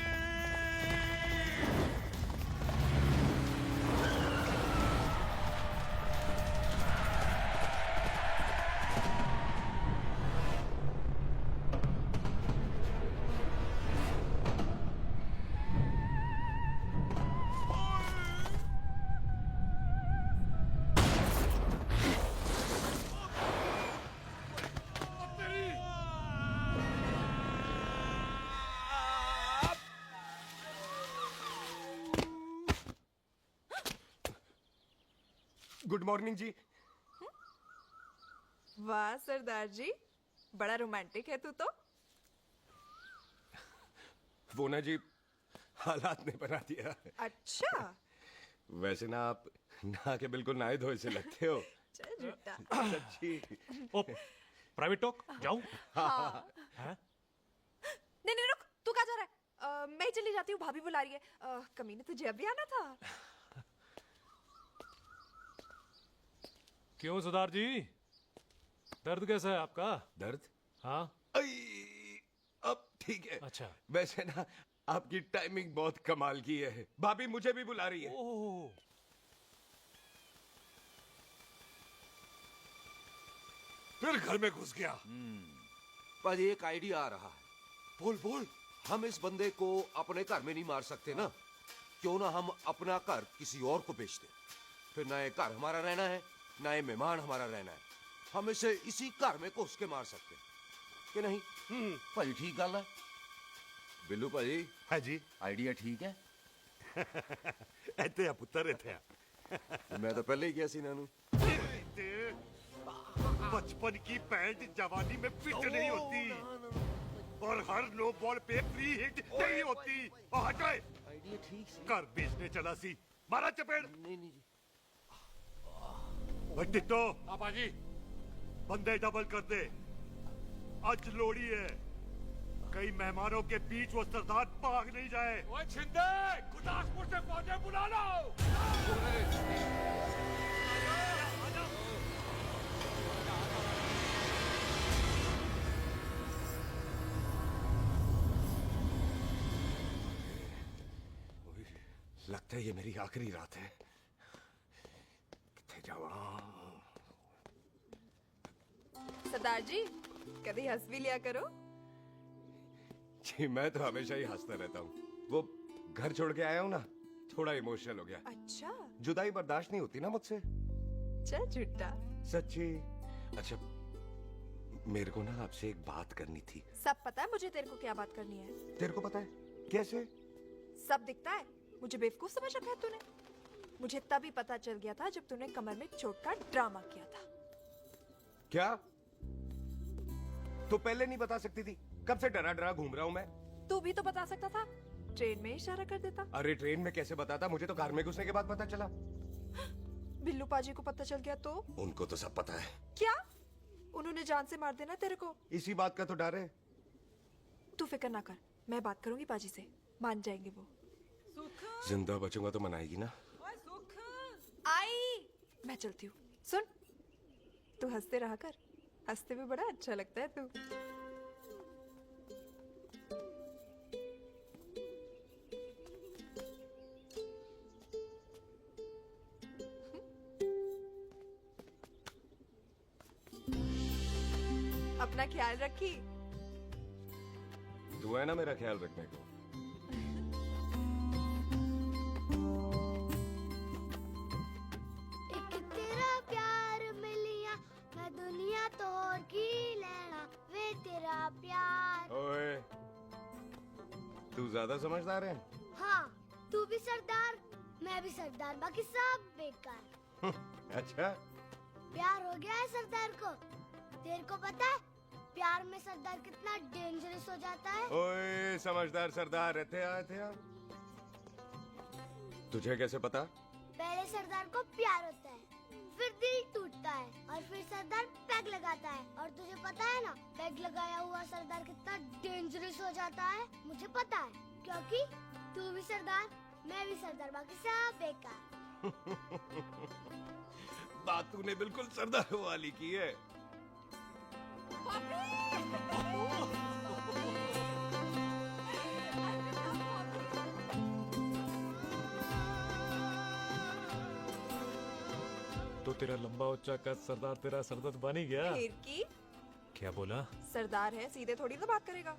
गुड मॉर्निंग जी। वाह सरदार जी, बड़ा रोमांटिक है तू तो। वो ना जी, हालात ने बना दिया। अच्छा। वैसे ना आप नहा के बिल्कुल नहाए धोए से लगते हो। चल झूठा। सच्ची। ओ प्राइवेट टॉक जाऊं? हाँ। नहीं नहीं रुक, तू कहाँ जा रहा है? मैं चली जाती हूँ, भाभी बुला रही है। कमीने तुझे अभी आना था। क्यों सरदार जी, दर्द कैसा है आपका? दर्द? हाँ। अब ठीक है। अच्छा। वैसे ना आपकी टाइमिंग बहुत कमाल की है। भाभी मुझे भी बुला रही है। ओह। फिर घर में घुस गया। पाजी एक आइडिया आ रहा है। बोल बोल। हम इस बंदे को अपने घर में नहीं मार सकते ना, क्यों ना हम अपना घर किसी और को बेच दें। फिर ना ये घर हमारा रहना है, ना ये मेहमान हमारा रहना है। हम इसे इसी घर में घुस के मार सकते हैं कि नहीं? भाजी ठीक गल है। बिल्लू भाजी। हाँ जी। आइडिया ठीक है। इत्थे आ पुत्तर, इत्थे आ। मैं तो पहले ही किया सी इन्हां नूं। बचपन की पैंट जवानी में फिट नहीं होती, और हर नो बॉल पे फ्री हिट नहीं होती। हटाए। आइडिया ठीक सी। घर बेचने चला सी, मारा चपेड़। नहीं नहीं जी। टिट्टो, आपा जी बंदे डबल कर दे। आज लोड़ी है, कई मेहमानों के बीच वो सरदार भाग नहीं जाए। ओए छिंदे, गुरदासपुर से फौजें बुला लो। लगता है ये मेरी आखिरी रात है। किथे जावा? सरदार जी कभी हंस भी लिया करो। जी मैं तो हमेशा ही हंसता रहता हूँ। वो घर छोड़ के आया हूँ ना, थोड़ा इमोशनल हो गया। अच्छा जुदाई बर्दाश्त नहीं होती ना मुझसे। चल झूठा। सच्ची। अच्छा मेरे को ना आपसे एक बात करनी थी। सब पता है मुझे तेरे को क्या बात करनी है। तेरे को पता है? कैसे? सब दिखता है। मुझे बेवकूफ समझ रखा है तूने। मुझे तभी पता चल गया था जब तूने कमर में चोट का ड्रामा किया था। क्या? तो पहले नहीं बता सकती थी? कब से डरा डरा घूम रहा हूँ मैं। तू भी तो बता सकता था, ट्रेन में इशारा कर देता। अरे ट्रेन में कैसे बताता? मुझे तो कार में घुसने के बाद पता चला। बिल्लू पाजी को पता चल गया तो? उनको तो सब पता है। क्या? उन्होंने जान से मार देना तेरे को। इसी बात का तो डर है। तू फिक्र ना कर, मैं बात करूंगी पाजी से, मान जाएंगे वो। जिंदा बचूंगा तो मनाएगी ना? आई मैं चलती हूँ। सुन, तू हंसते रहा कर, हंसते भी बड़ा अच्छा लगता है तू। अपना ख्याल रखी। तू है ना मेरा ख्याल रखने को। एक तेरा प्यार मिलिया मैं दुनिया तोड़ की लेना वे तेरा प्यार। ओए तू ज्यादा समझदार है। हाँ तू भी सरदार, मैं भी सरदार, बाकी सब बेकार। अच्छा प्यार हो गया है सरदार को। तेरे को पता है प्यार में सरदार कितना डेंजरस हो जाता है। ओए समझदार सरदार रहते आ। तुझे कैसे पता? पहले सरदार को प्यार होता है, फिर दिल टूटता है और फिर सरदार पैग लगाता है। और तुझे पता है ना पैग लगाया हुआ सरदार कितना डेंजरस हो जाता है। मुझे पता है क्योंकि तू भी सरदार, मैं भी सरदार, बाकी सब बेकार। बात तूने बिल्कुल सरदार वाली की है। तो तेरा लंबा उच्चा कद सरदार तेरा सरदर्द बन ही गया। फिर की? क्या बोला? सरदार है, सीधे थोड़ी ना बात करेगा।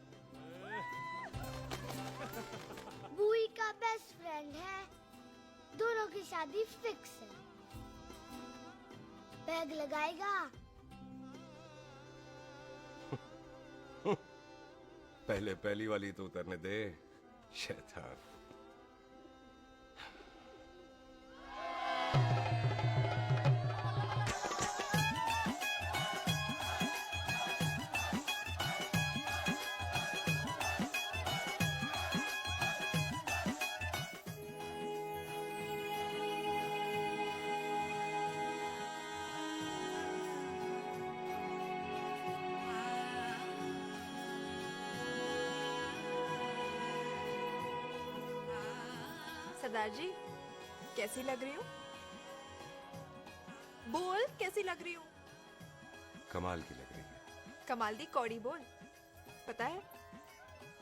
बुई का बेस्ट फ्रेंड है, दोनों की शादी फिक्स है। पैग लगाएगा? पहले पहली वाली तो उतरने दे शैतान। सरदार जी कैसी लग रही हूँ? बोल कैसी लग रही हूँ? कमाल की लग रही है। कमाल दी कौड़ी बोल। पता है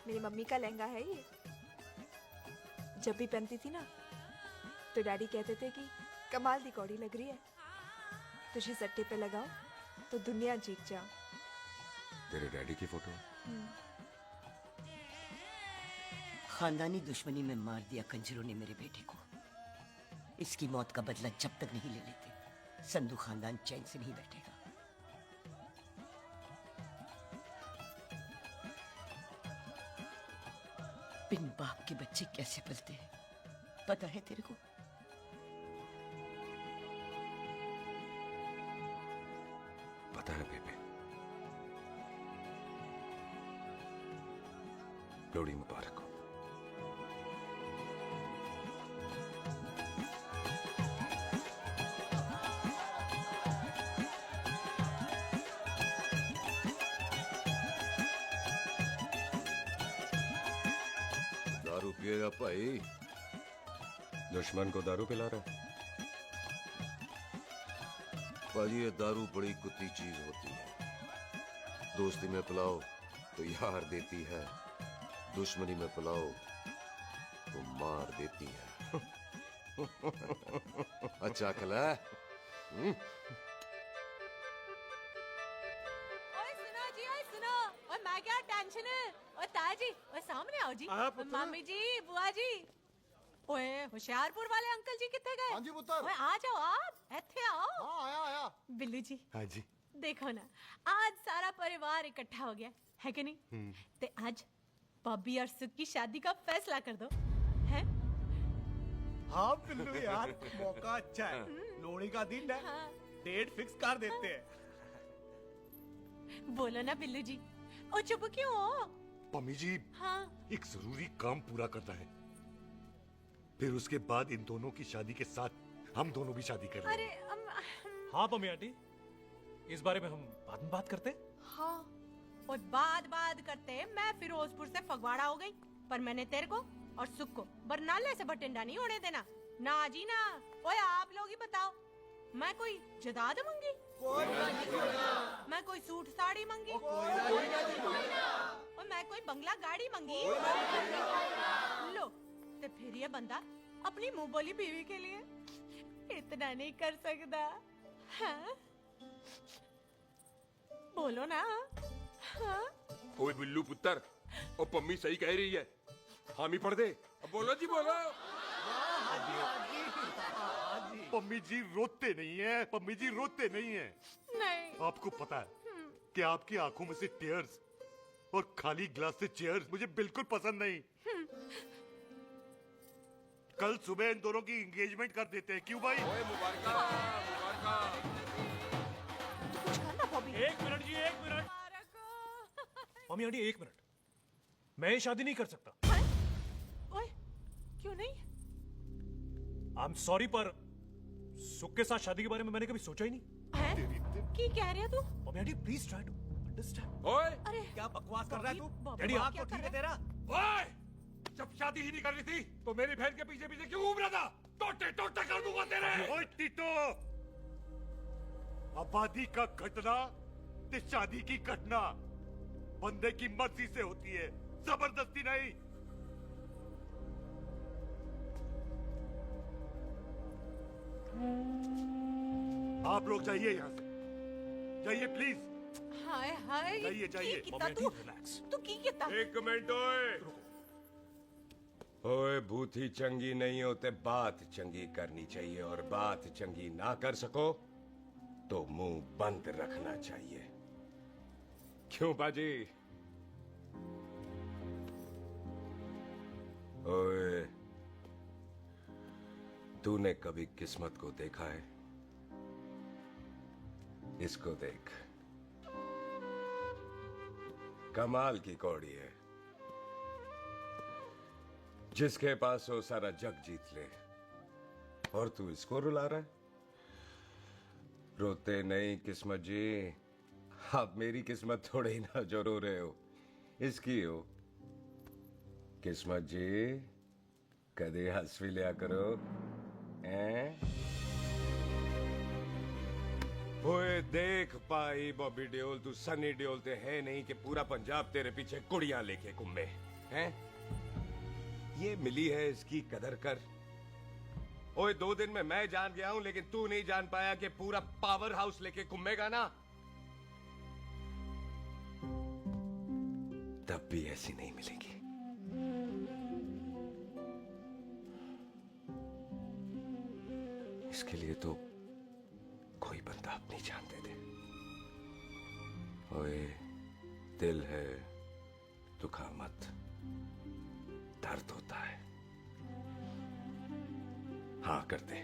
मेरी मम्मी का लहंगा है ये। जब भी पहनती थी ना तो डैडी कहते थे कि कमाल दी कौड़ी लग रही है, तुझे सट्टे पे लगाओ तो दुनिया जीत जाओ। तेरे डैडी की फोटो? खानदानी दुश्मनी में मार दिया कंजरों ने मेरे बेटे को। इसकी मौत का बदला जब तक नहीं ले लेते संधू खानदान चैन से नहीं बैठेगा। बिन बाप के बच्चे कैसे पलते हैं पता है तेरे को? पता है बेबे। लोहड़ी मुबारक हो। दारू पिएगा भाई? दुश्मन को दारू पिला रहा है? भाजी ये दारू बड़ी कुत्ती चीज होती है। दोस्ती में पिलाओ तो यार देती है, दुश्मनी में पिलाओ तो मार देती है। अच्छा खिला है? ओए सुनो जी, ओए सुनो, ओए मैं क्या टेंशन है? ओए ताजी, ओए सामने आओ जी। हाँ, पुत्र। मामी जी, बुआ जी। ओए होशियारपुर वाले अंकल जी कितने गए? हाँ जी पुत्र। ओए आ जाओ आप, इत्थे आओ। हाँ आया आया। बिल्लू जी, हाँ जी। देखो ना, आज सारा परिवार इकट्ठा हो गया है कि नहीं? ते आज बॉबी और सुख की शादी का फैसला कर दो, हैं? हाँ बिल्लू यार, मौका अच्छा है। लोहड़ी का दिन है, हाँ। डेट फिक्स कर देते हैं। बोलो ना बिल्लू जी, ओ चुप क्यों हो? पम्मी जी, हाँ। एक जरूरी काम पूरा करना है, फिर उसके बाद इन दोनों की शादी के साथ हम दोनों भी शादी करेंगे। अरे हाँ पम्मी आंटी, इस बारे में हम बाद में बात करते। हाँ, और बाद करते मैं फिरोजपुर से फगवाड़ा हो गई, पर मैंने तेरे को और सुख को बरनाले से बटिंडा नहीं होने देना। ना जी ना। ओए आप लोग ही बताओ, मैं कोई जदाद मंगी? मैं कोई सूट साड़ी मंगी? और मैं कोई बंगला गाड़ी मंगी? लो, तो फिर ये बंदा अपनी मुंह बोली बीवी के लिए इतना नहीं कर सकता, हाँ? बोलो ना। हाँ? ओए बिल्लू पुत्र, ओ पम्मी सही कह रही है, हामी पढ़ दे। अब बोलो जी बोलो। पम्मी जी रोते नहीं है, पम्मी जी रोते नहीं है। नहीं। आपको पता है कि आपकी आंखों में से टीयर्स और खाली ग्लास से चेयर्स मुझे बिल्कुल पसंद नहीं। कल सुबह इन दोनों की एंगेजमेंट कर देते हैं, क्यों भाई? मुबारक। एक मिनट जी, एक मिनट। मम्मी आंटी एक मिनट, मैं ये शादी नहीं कर सकता। ओए, क्यों नहीं? आई एम सॉरी, पर सुख के साथ शादी के बारे में मैंने कभी सोचा ही नहीं। की कह रहे तू? Mummy aunty please try to understand. ओए अरे क्या बकवास कर रहा है तू? डैडी, दिमाग तो ठीक है तेरा? ओए, जब शादी ही नहीं करनी थी तो मेरी बहन के पीछे पीछे क्यों घूम रहा था? टोटे टोटे कर दूंगा तेरे। ओए टीटो, आबादी का घटना ते शादी की घटना बंदे की मर्जी से होती है, जबरदस्ती नहीं। आप लोग जाइए यहाँ से, जाइए प्लीज। हाय हाय, जाइए, जाइए। की कितना तू की कितना? एक मिनट ओए। ओए भूती चंगी नहीं होते, बात चंगी करनी चाहिए, और बात चंगी ना कर सको तो मुंह बंद रखना चाहिए। क्यों बाजी? ओए, तूने कभी किस्मत को देखा है? इसको देख, कमाल की कौड़ी है, जिसके पास हो सारा जग जीत ले, और तू इसको रुला रहा है? रोते नहीं किस्मत जी, आप मेरी किस्मत थोड़े ही ना जो रो रहे हो, इसकी हो। किस्मत जी, कदे हंस भी लिया करो, हैं? ओए देख पाई बॉबी देओल, तू सनी देओल ते है नहीं कि पूरा पंजाब तेरे पीछे कुड़ियां लेके घूमे, हैं? ये मिली है, इसकी कदर कर। ओए 2 दिन में मैं जान गया हूं, लेकिन तू नहीं जान पाया कि पूरा पावर हाउस लेके घूमेगा ना, तब भी ऐसी नहीं मिलेगी। इसके लिए तो कोई बंदा अपनी जान दे दे। ओए, दिल है, दुखा मत, दर्द होता है। हाँ कर दे,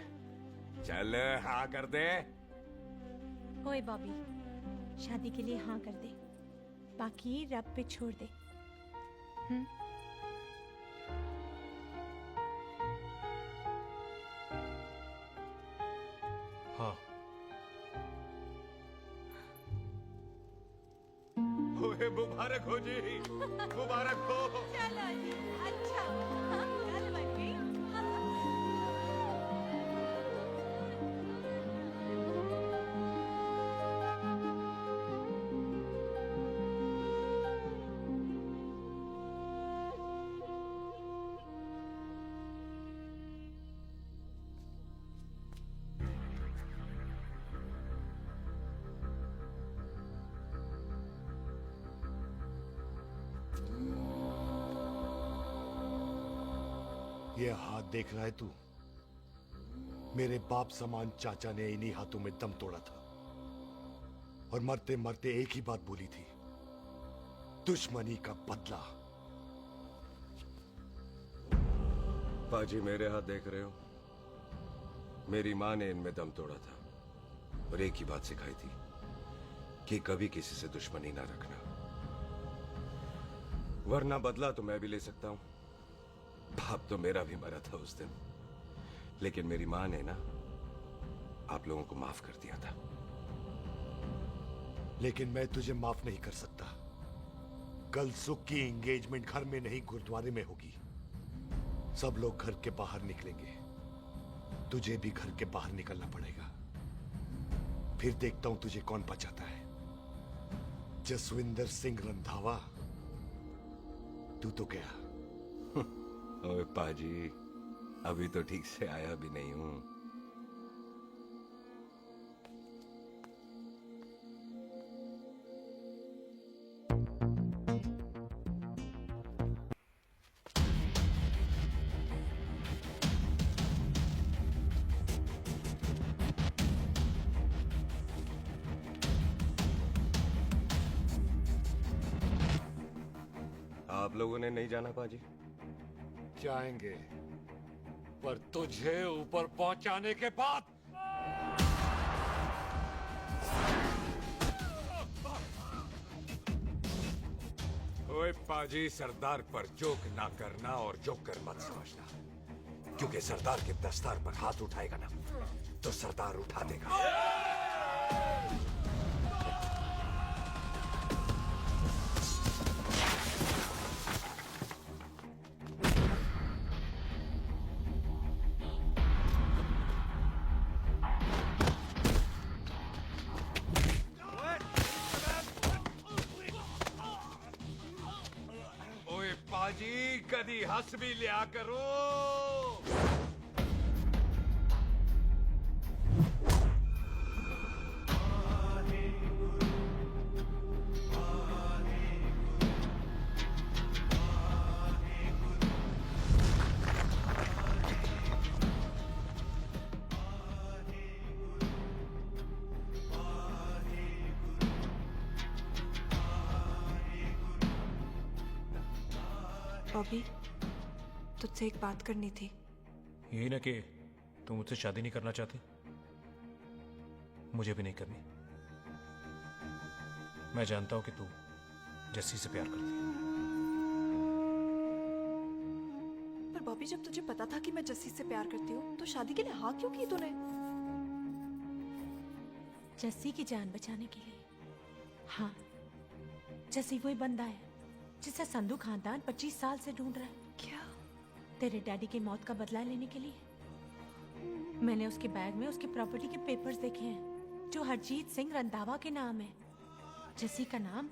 चल हाँ कर दे। ओए बॉबी, शादी के लिए हाँ कर दे, बाकी रब पे छोड़ दे। हाँ। ओए मुबारक हो जी, मुबारक हो। चलो जी, अच्छा चल बच्ची। ये हाथ देख रहा है तू? मेरे बाप समान चाचा ने इन्हीं हाथों में दम तोड़ा था और मरते मरते एक ही बात बोली थी, दुश्मनी का बदला। पाजी मेरे हाथ देख रहे हो? मेरी माँ ने इनमें दम तोड़ा था और एक ही बात सिखाई थी कि कभी किसी से दुश्मनी ना रखना, वरना बदला तो मैं भी ले सकता हूं। बाप तो मेरा भी मरा था उस दिन, लेकिन मेरी माँ ने ना आप लोगों को माफ कर दिया था। लेकिन मैं तुझे माफ नहीं कर सकता। कल सुख की एंगेजमेंट घर में नहीं गुरुद्वारे में होगी। सब लोग घर के बाहर निकलेंगे, तुझे भी घर के बाहर निकलना पड़ेगा। फिर देखता हूं तुझे कौन बचाता है। जसविंदर सिंह रंधावा, तू तो गया। ओए पाजी, अभी तो ठीक से आया भी नहीं हूं। आप लोगों ने नहीं जाना पाजी? जाएंगे, पर तुझे ऊपर पहुंचाने के बाद। ओए पाजी, सरदार पर जोक ना करना और जोक कर मत समझना, क्योंकि सरदार के दस्तार पर हाथ उठाएगा ना तो सरदार उठा देगा। पाजी, कदी हंस भी लिया करो। बॉबी, तुझसे एक बात करनी थी। यही ना कि तुम मुझसे शादी नहीं करना चाहती, मुझे भी नहीं करनी। मैं जानता हूं कि तू जस्सी से प्यार करती है। पर बॉबी, जब तुझे पता था कि मैं जस्सी से प्यार करती हूँ तो शादी के लिए हाँ क्यों की तूने? जस्सी की जान बचाने के लिए। हाँ, जस्सी वही बंदा है जिसे संधू खानदान 25 साल से ढूंढ रहा है। क्या? तेरे डैडी की मौत का बदला लेने के लिए। मैंने उसके बैग में उसके प्रॉपर्टी के पेपर्स देखे हैं जो हरजीत सिंह रंधावा के नाम है। जस्सी का नाम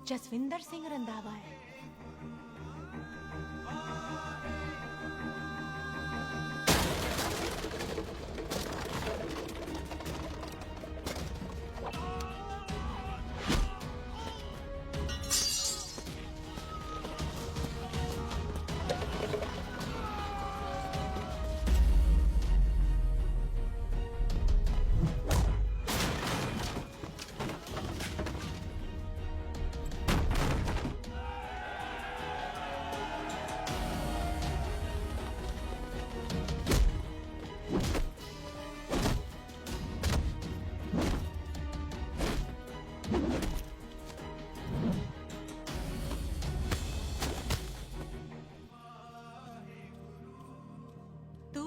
जसविंदर सिंह रंधावा है।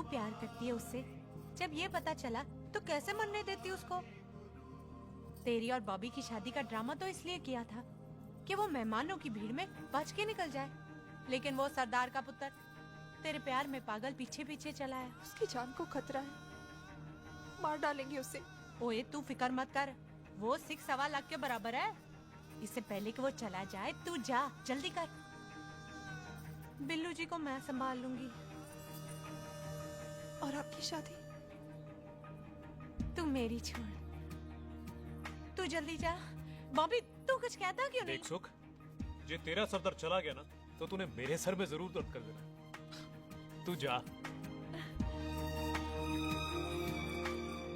प्यार करती है उससे। जब ये पता चला तो कैसे मरने देती उसको? तेरी और बॉबी की शादी का ड्रामा तो इसलिए किया था कि वो मेहमानों की भीड़ में बच के निकल जाए, लेकिन वो सरदार का पुत्र तेरे प्यार में पागल पीछे पीछे चला है। उसकी जान को खतरा है, मार डालेंगे उसे। ओए तू फिक्र मत कर, वो 6.25 लाख के बराबर है। इससे पहले कि वो चला जाए तू जा, जल्दी कर। बिल्लू जी को मैं संभाल लूंगी। और आपकी शादी? तू मेरी छोड़, तू जल्दी जा। बॉबी तू कुछ कहता क्यों नहीं? देख सुख, जे तेरा सरदार चला गया ना तो तूने मेरे सर में जरूर दर्द कर देना। तू जा।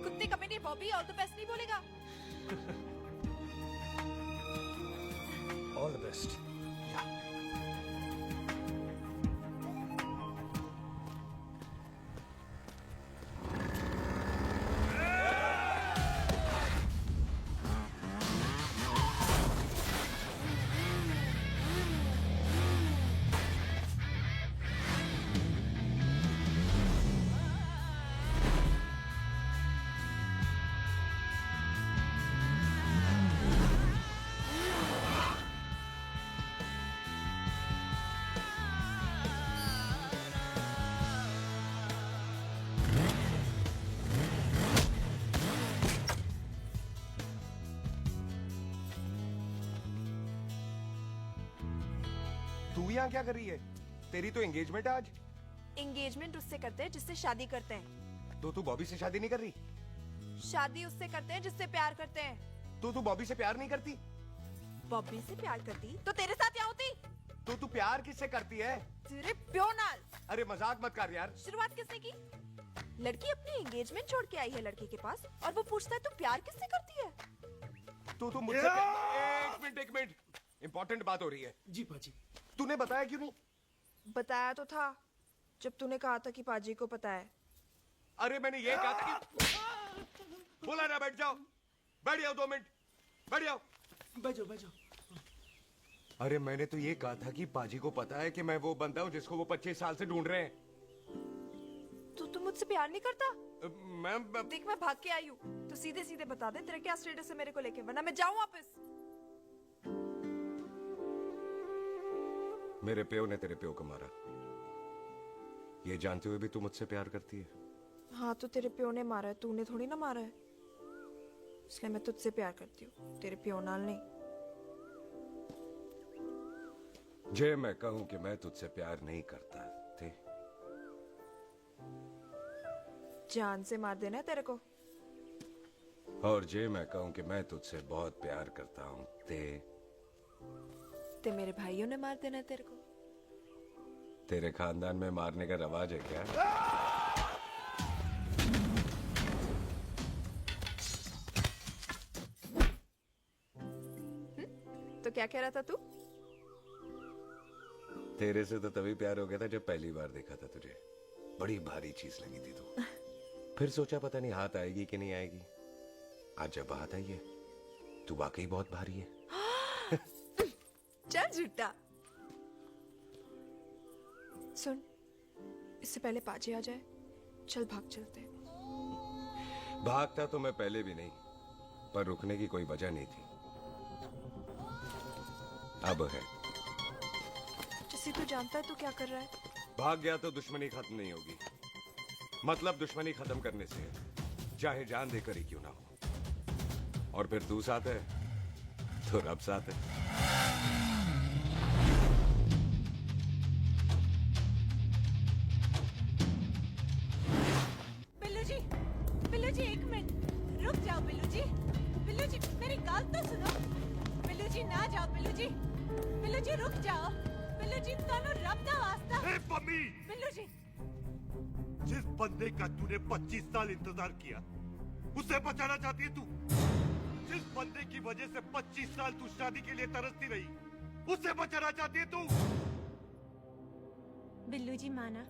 कुत्ते कमीने बॉबी, और तो बेस्ट नहीं बोलेगा। All the best. तू यहाँ क्या कर रही है? तेरी तो एंगेजमेंट है आज। एंगेजमेंट उससे करते हैं जिससे शादी करते हैं। तो तू बॉबी से शादी नहीं कर रही? शादी उससे करते हैं जिससे प्यार करते हैं। तो तू बॉबी से प्यार नहीं करती? बॉबी से प्यार करती तो तेरे साथ क्या होती? तो तू प्यार किससे करती है? तेरे प्यो नाल। अरे मजाक मत कर यार। शुरुआत किसने की? लड़की अपनी एंगेजमेंट छोड़ के आई है लड़के के पास, और वो पूछता है तू प्यार किससे करती है? तो मुझसे एक मिनट इंपॉर्टेंट बात हो रही है। जी पाजी। तूने बताया क्यों नहीं? बताया तो था जब तूने कहा था कि पाजी को पता है। अरे मैंने ये कहा था कि बोला ना बैठ जाओ। बैठ जाओ 2 मिनट, बैठ जाओ। बैठ जाओ। अरे मैंने तो ये कहा था कि पाजी को पता है कि मैं वो बंदा हूँ जिसको वो 25 साल से ढूंढ रहे हैं। तो तू मुझसे प्यार नहीं करता? मैं देख मैं भाग के आई हूँ, तो सीधे सीधे बता दे तेरा क्या स्टेटस है मेरे को लेके, वरना मैं जाऊँ वापस। मेरे प्यो ने तेरे प्यो को मारा, ये जानते हुए भी तू मुझसे प्यार करती है? हाँ तो तेरे प्यो ने मारा है, तूने थोड़ी ना मारा है, इसलिए मैं तुझसे प्यार करती हूँ, तेरे प्यो नाल नहीं। जे मैं कहूं कि मैं तुझसे प्यार नहीं करता थे, जान से मार देना है तेरे को। और जे मैं कहूं कि मैं तुझसे बहुत प्यार करता हूं ते मेरे भाइयों ने मार देना है तेरे को। तेरे खानदान में मारने का रवाज है क्या? तो क्या कह रहा था तू? तेरे से तो तभी प्यार हो गया था जब पहली बार देखा था तुझे। बड़ी भारी चीज लगी थी तू। फिर सोचा पता नहीं हाथ आएगी कि नहीं आएगी। आज जब हाथ आई है, तू वाकई बहुत भारी है। चल झूठा। सुन, इससे पहले पाजी आ जाए, चल भाग चलते हैं। भागता तो मैं पहले भी नहीं, पर रुकने की कोई वजह नहीं थी। अब है। जैसे तू जानता है तू क्या कर रहा है। भाग गया तो दुश्मनी खत्म नहीं होगी। मतलब दुश्मनी खत्म करने से है, चाहे जान देकर ही क्यों ना हो। और फिर तू साथ है तो रब साथ है। बिल्लू जी 1 मिनट रुक जाओ। बिल्लू जी मेरी बात तो सुनो। बिल्लू जी ना जाओ। बिल्लू जी रुक जाओ। बिल्लू जी दोनों रब दा वास्ता। ए पम्मी, बिल्लू जी जिस बंदे का तूने 25 साल इंतजार किया, उसे बचाना चाहती है तू? जिस बंदे की वजह से 25 साल तू शादी के लिए तरसती रही, उसे बचाना चाहती है तू? बिल्लू जी माना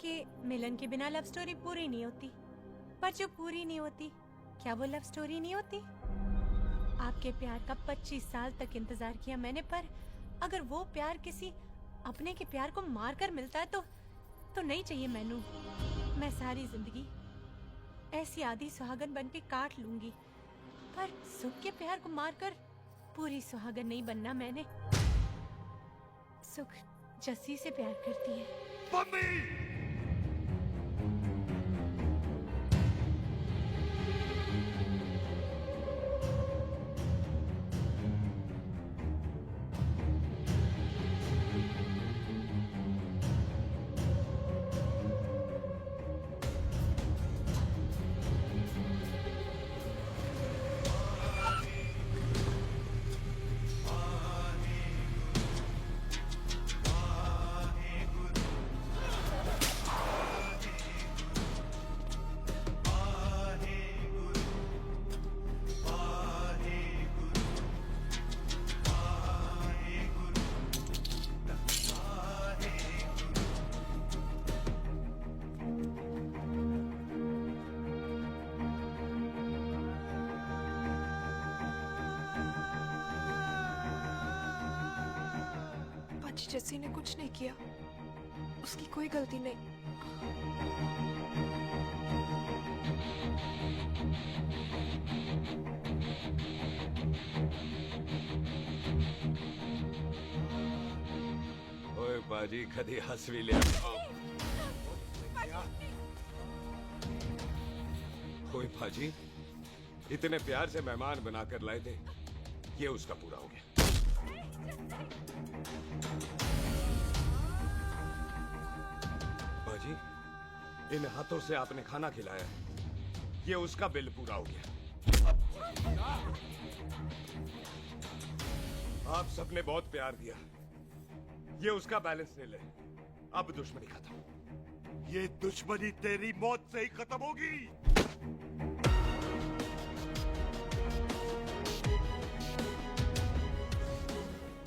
कि मिलन के बिना लव स्टोरी पूरी नहीं होती, पर जो पूरी नहीं होती, क्या वो लव स्टोरी नहीं होती? आपके प्यार का 25 साल तक इंतजार किया मैंने, पर अगर वो प्यार किसी अपने के प्यार को मार कर मिलता है तो नहीं चाहिए मैनू। मैं सारी जिंदगी ऐसी आधी सुहागन बन के काट लूंगी, पर सुख के प्यार को मारकर पूरी सुहागन नहीं बनना मैंने। सुख जस्सी से प्यार करती है। जस्सी ने कुछ नहीं किया, उसकी कोई गलती नहीं। ओए बाजी कदी हंस भी लिया। ओए बाजी इतने प्यार से मेहमान बनाकर लाए थे, ये उसका पूरा हो गया। बाजी इन हाथों से आपने खाना खिलाया है, ये उसका बिल पूरा हो गया। आप सबने बहुत प्यार दिया, ये उसका बैलेंस नील है। अब दुश्मनी खत्म। ये दुश्मनी तेरी मौत से ही खत्म होगी।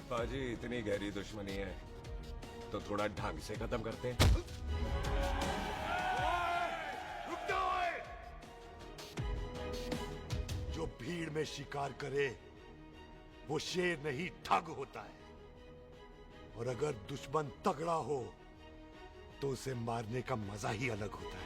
बाजी इतनी गहरी दुश्मनी है तो थोड़ा ढंग से खत्म करते हैं। रुक जाओ। जो भीड़ में शिकार करे वो शेर नहीं ठग होता है, और अगर दुश्मन तगड़ा हो तो उसे मारने का मजा ही अलग होता है।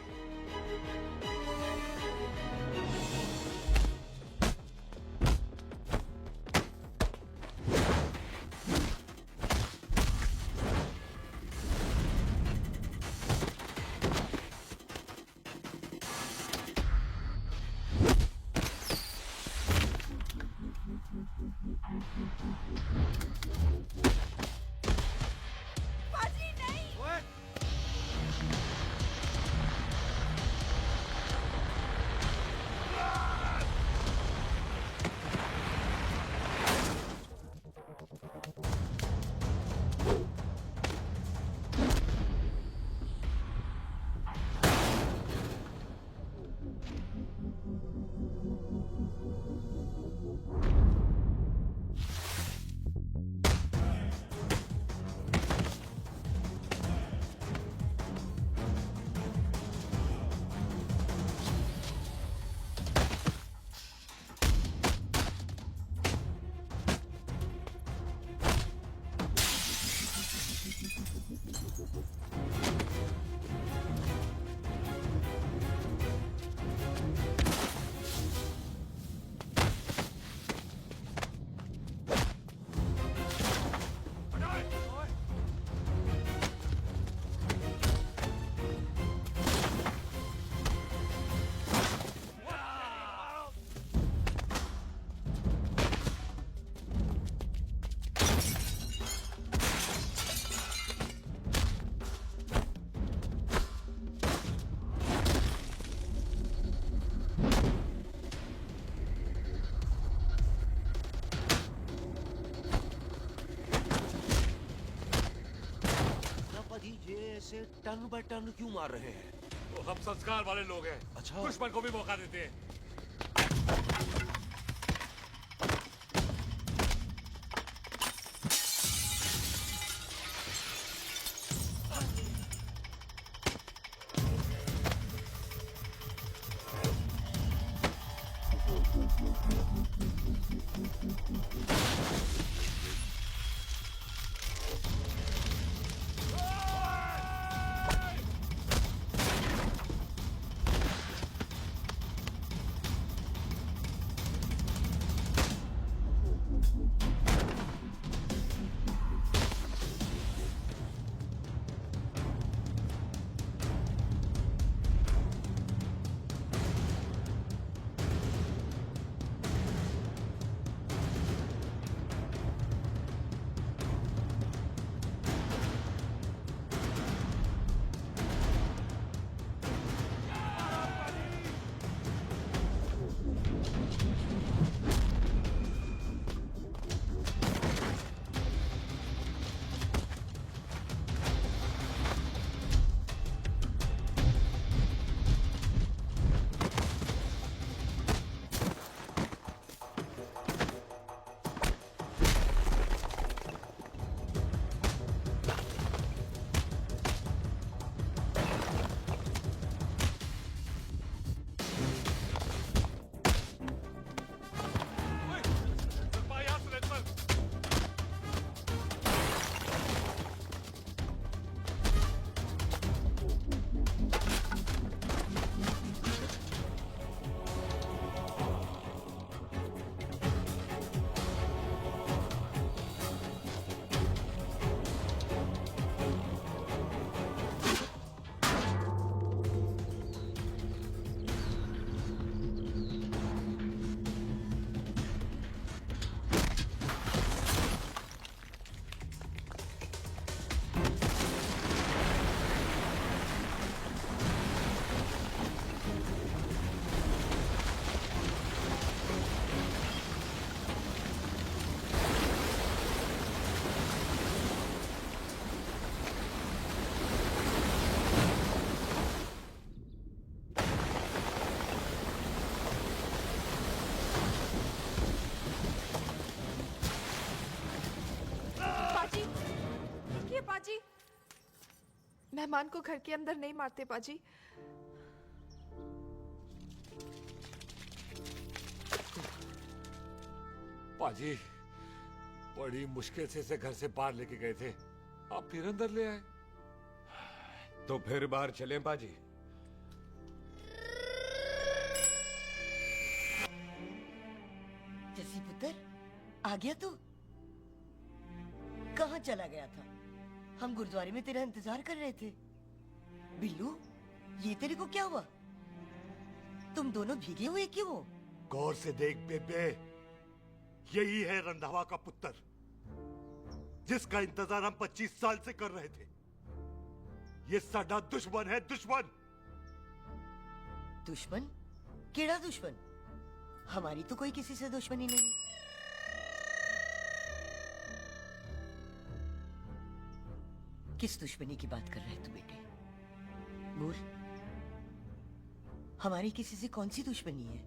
ऐसे टन बाय टन क्यों मार रहे हैं? तो हम संस्कार वाले लोग हैं। अच्छा, दुश्मन को भी मौका देते हैं। मेहमान को घर के अंदर नहीं मारते पाजी। पाजी बड़ी मुश्किल से इसे घर से बाहर लेके गए थे, आप फिर अंदर ले आए। तो फिर बाहर चले पाजी। जैसी पुत्र आ गया तू? कहाँ चला गया था? हम गुरुद्वारे में तेरा इंतजार कर रहे थे। बिल्लू, ये तेरे को क्या हुआ? तुम दोनों भीगे हुए क्यों हो? गौर से देख बेबे, यही है रंधावा का पुत्र, जिसका इंतजार हम 25 साल से कर रहे थे। ये साडा दुश्मन है, दुश्मन। दुश्मन? केड़ा दुश्मन? हमारी तो कोई किसी से दुश्मनी नहीं। किस दुश्मनी की बात कर रहे तू बेटे? बोल, हमारी किसी से कौन सी दुश्मनी है?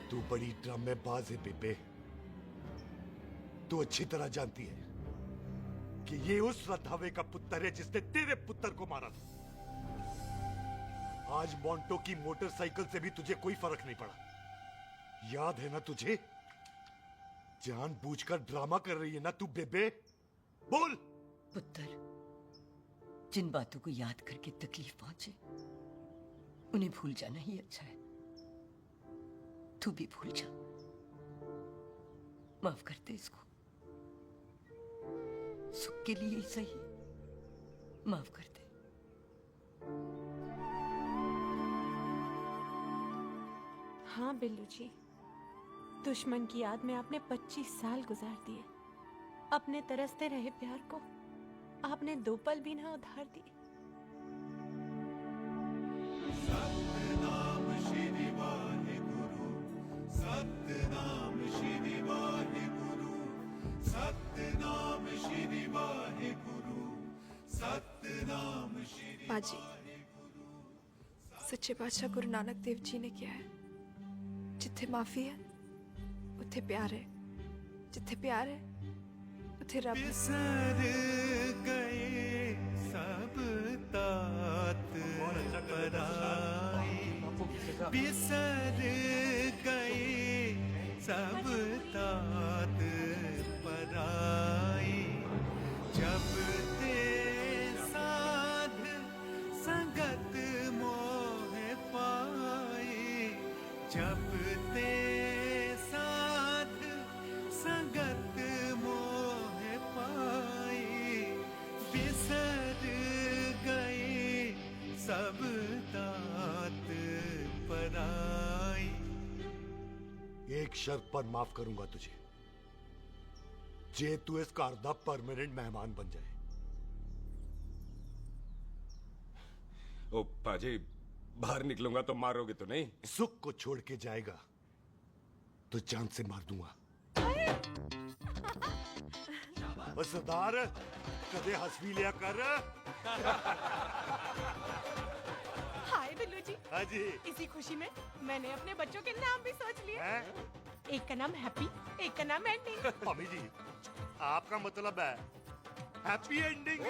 तू बड़ी ड्रामेबाज है बेबे। तू अच्छी तरह जानती है कि ये उस रंधावे का पुत्र है जिसने तेरे पुत्र को मारा था। आज मोंटो की मोटरसाइकिल से भी तुझे कोई फर्क नहीं पड़ा। याद है ना तुझे? जानबूझकर ड्रामा कर रही है ना तू बेबे? बोल। पुत्र, जिन बातों को याद करके तकलीफ पहुंचे उन्हें भूल जाना ही अच्छा है। तू भी भूल जा। माफ कर दे इसको, सुख के लिए ही सही। माफ कर दे। हाँ बिल्लू जी, दुश्मन की याद में आपने 25 साल गुजार दिए। अपने तरसते रहे प्यार को आपने 2 पल भी ना उधार दिए। सतनाम श्री वाहेगुरु, सतनाम श्री वाहेगुरु, सतनाम श्री वाहेगुरु, सतनाम श्री। पाजी, सच्चे बादशाह गुरु नानक देव जी ने किया है, जिथे माफी है उथे प्यार है, जिथे प्यार है उथे रब है। बिसर गए सब तात पराए, बिसर गए सब तात पराए। जब ते साध संगत मोह पाए, जब ते साध संगत मोह पाए, बिसर गए सब तात पराए। एक शर्त पर माफ करूंगा तुझे, जे तू इस घर दा परमानेंट मेहमान बन जाए। ओ पाजी, बाहर निकलूंगा तो मारोगे तो नहीं? सुख को छोड़ के जाएगा तो जान से मार दूंगा। ओ सरदार, कदे हंस भी लिया कर। हाय बिल्लू जी। हाँ जी। इसी खुशी में मैंने अपने बच्चों के नाम भी सोच लिए। एक का नाम हैप्पी, एक का नाम एंडिंग। मम्मी जी, आपका मतलब है हैप्पी एंडिंग।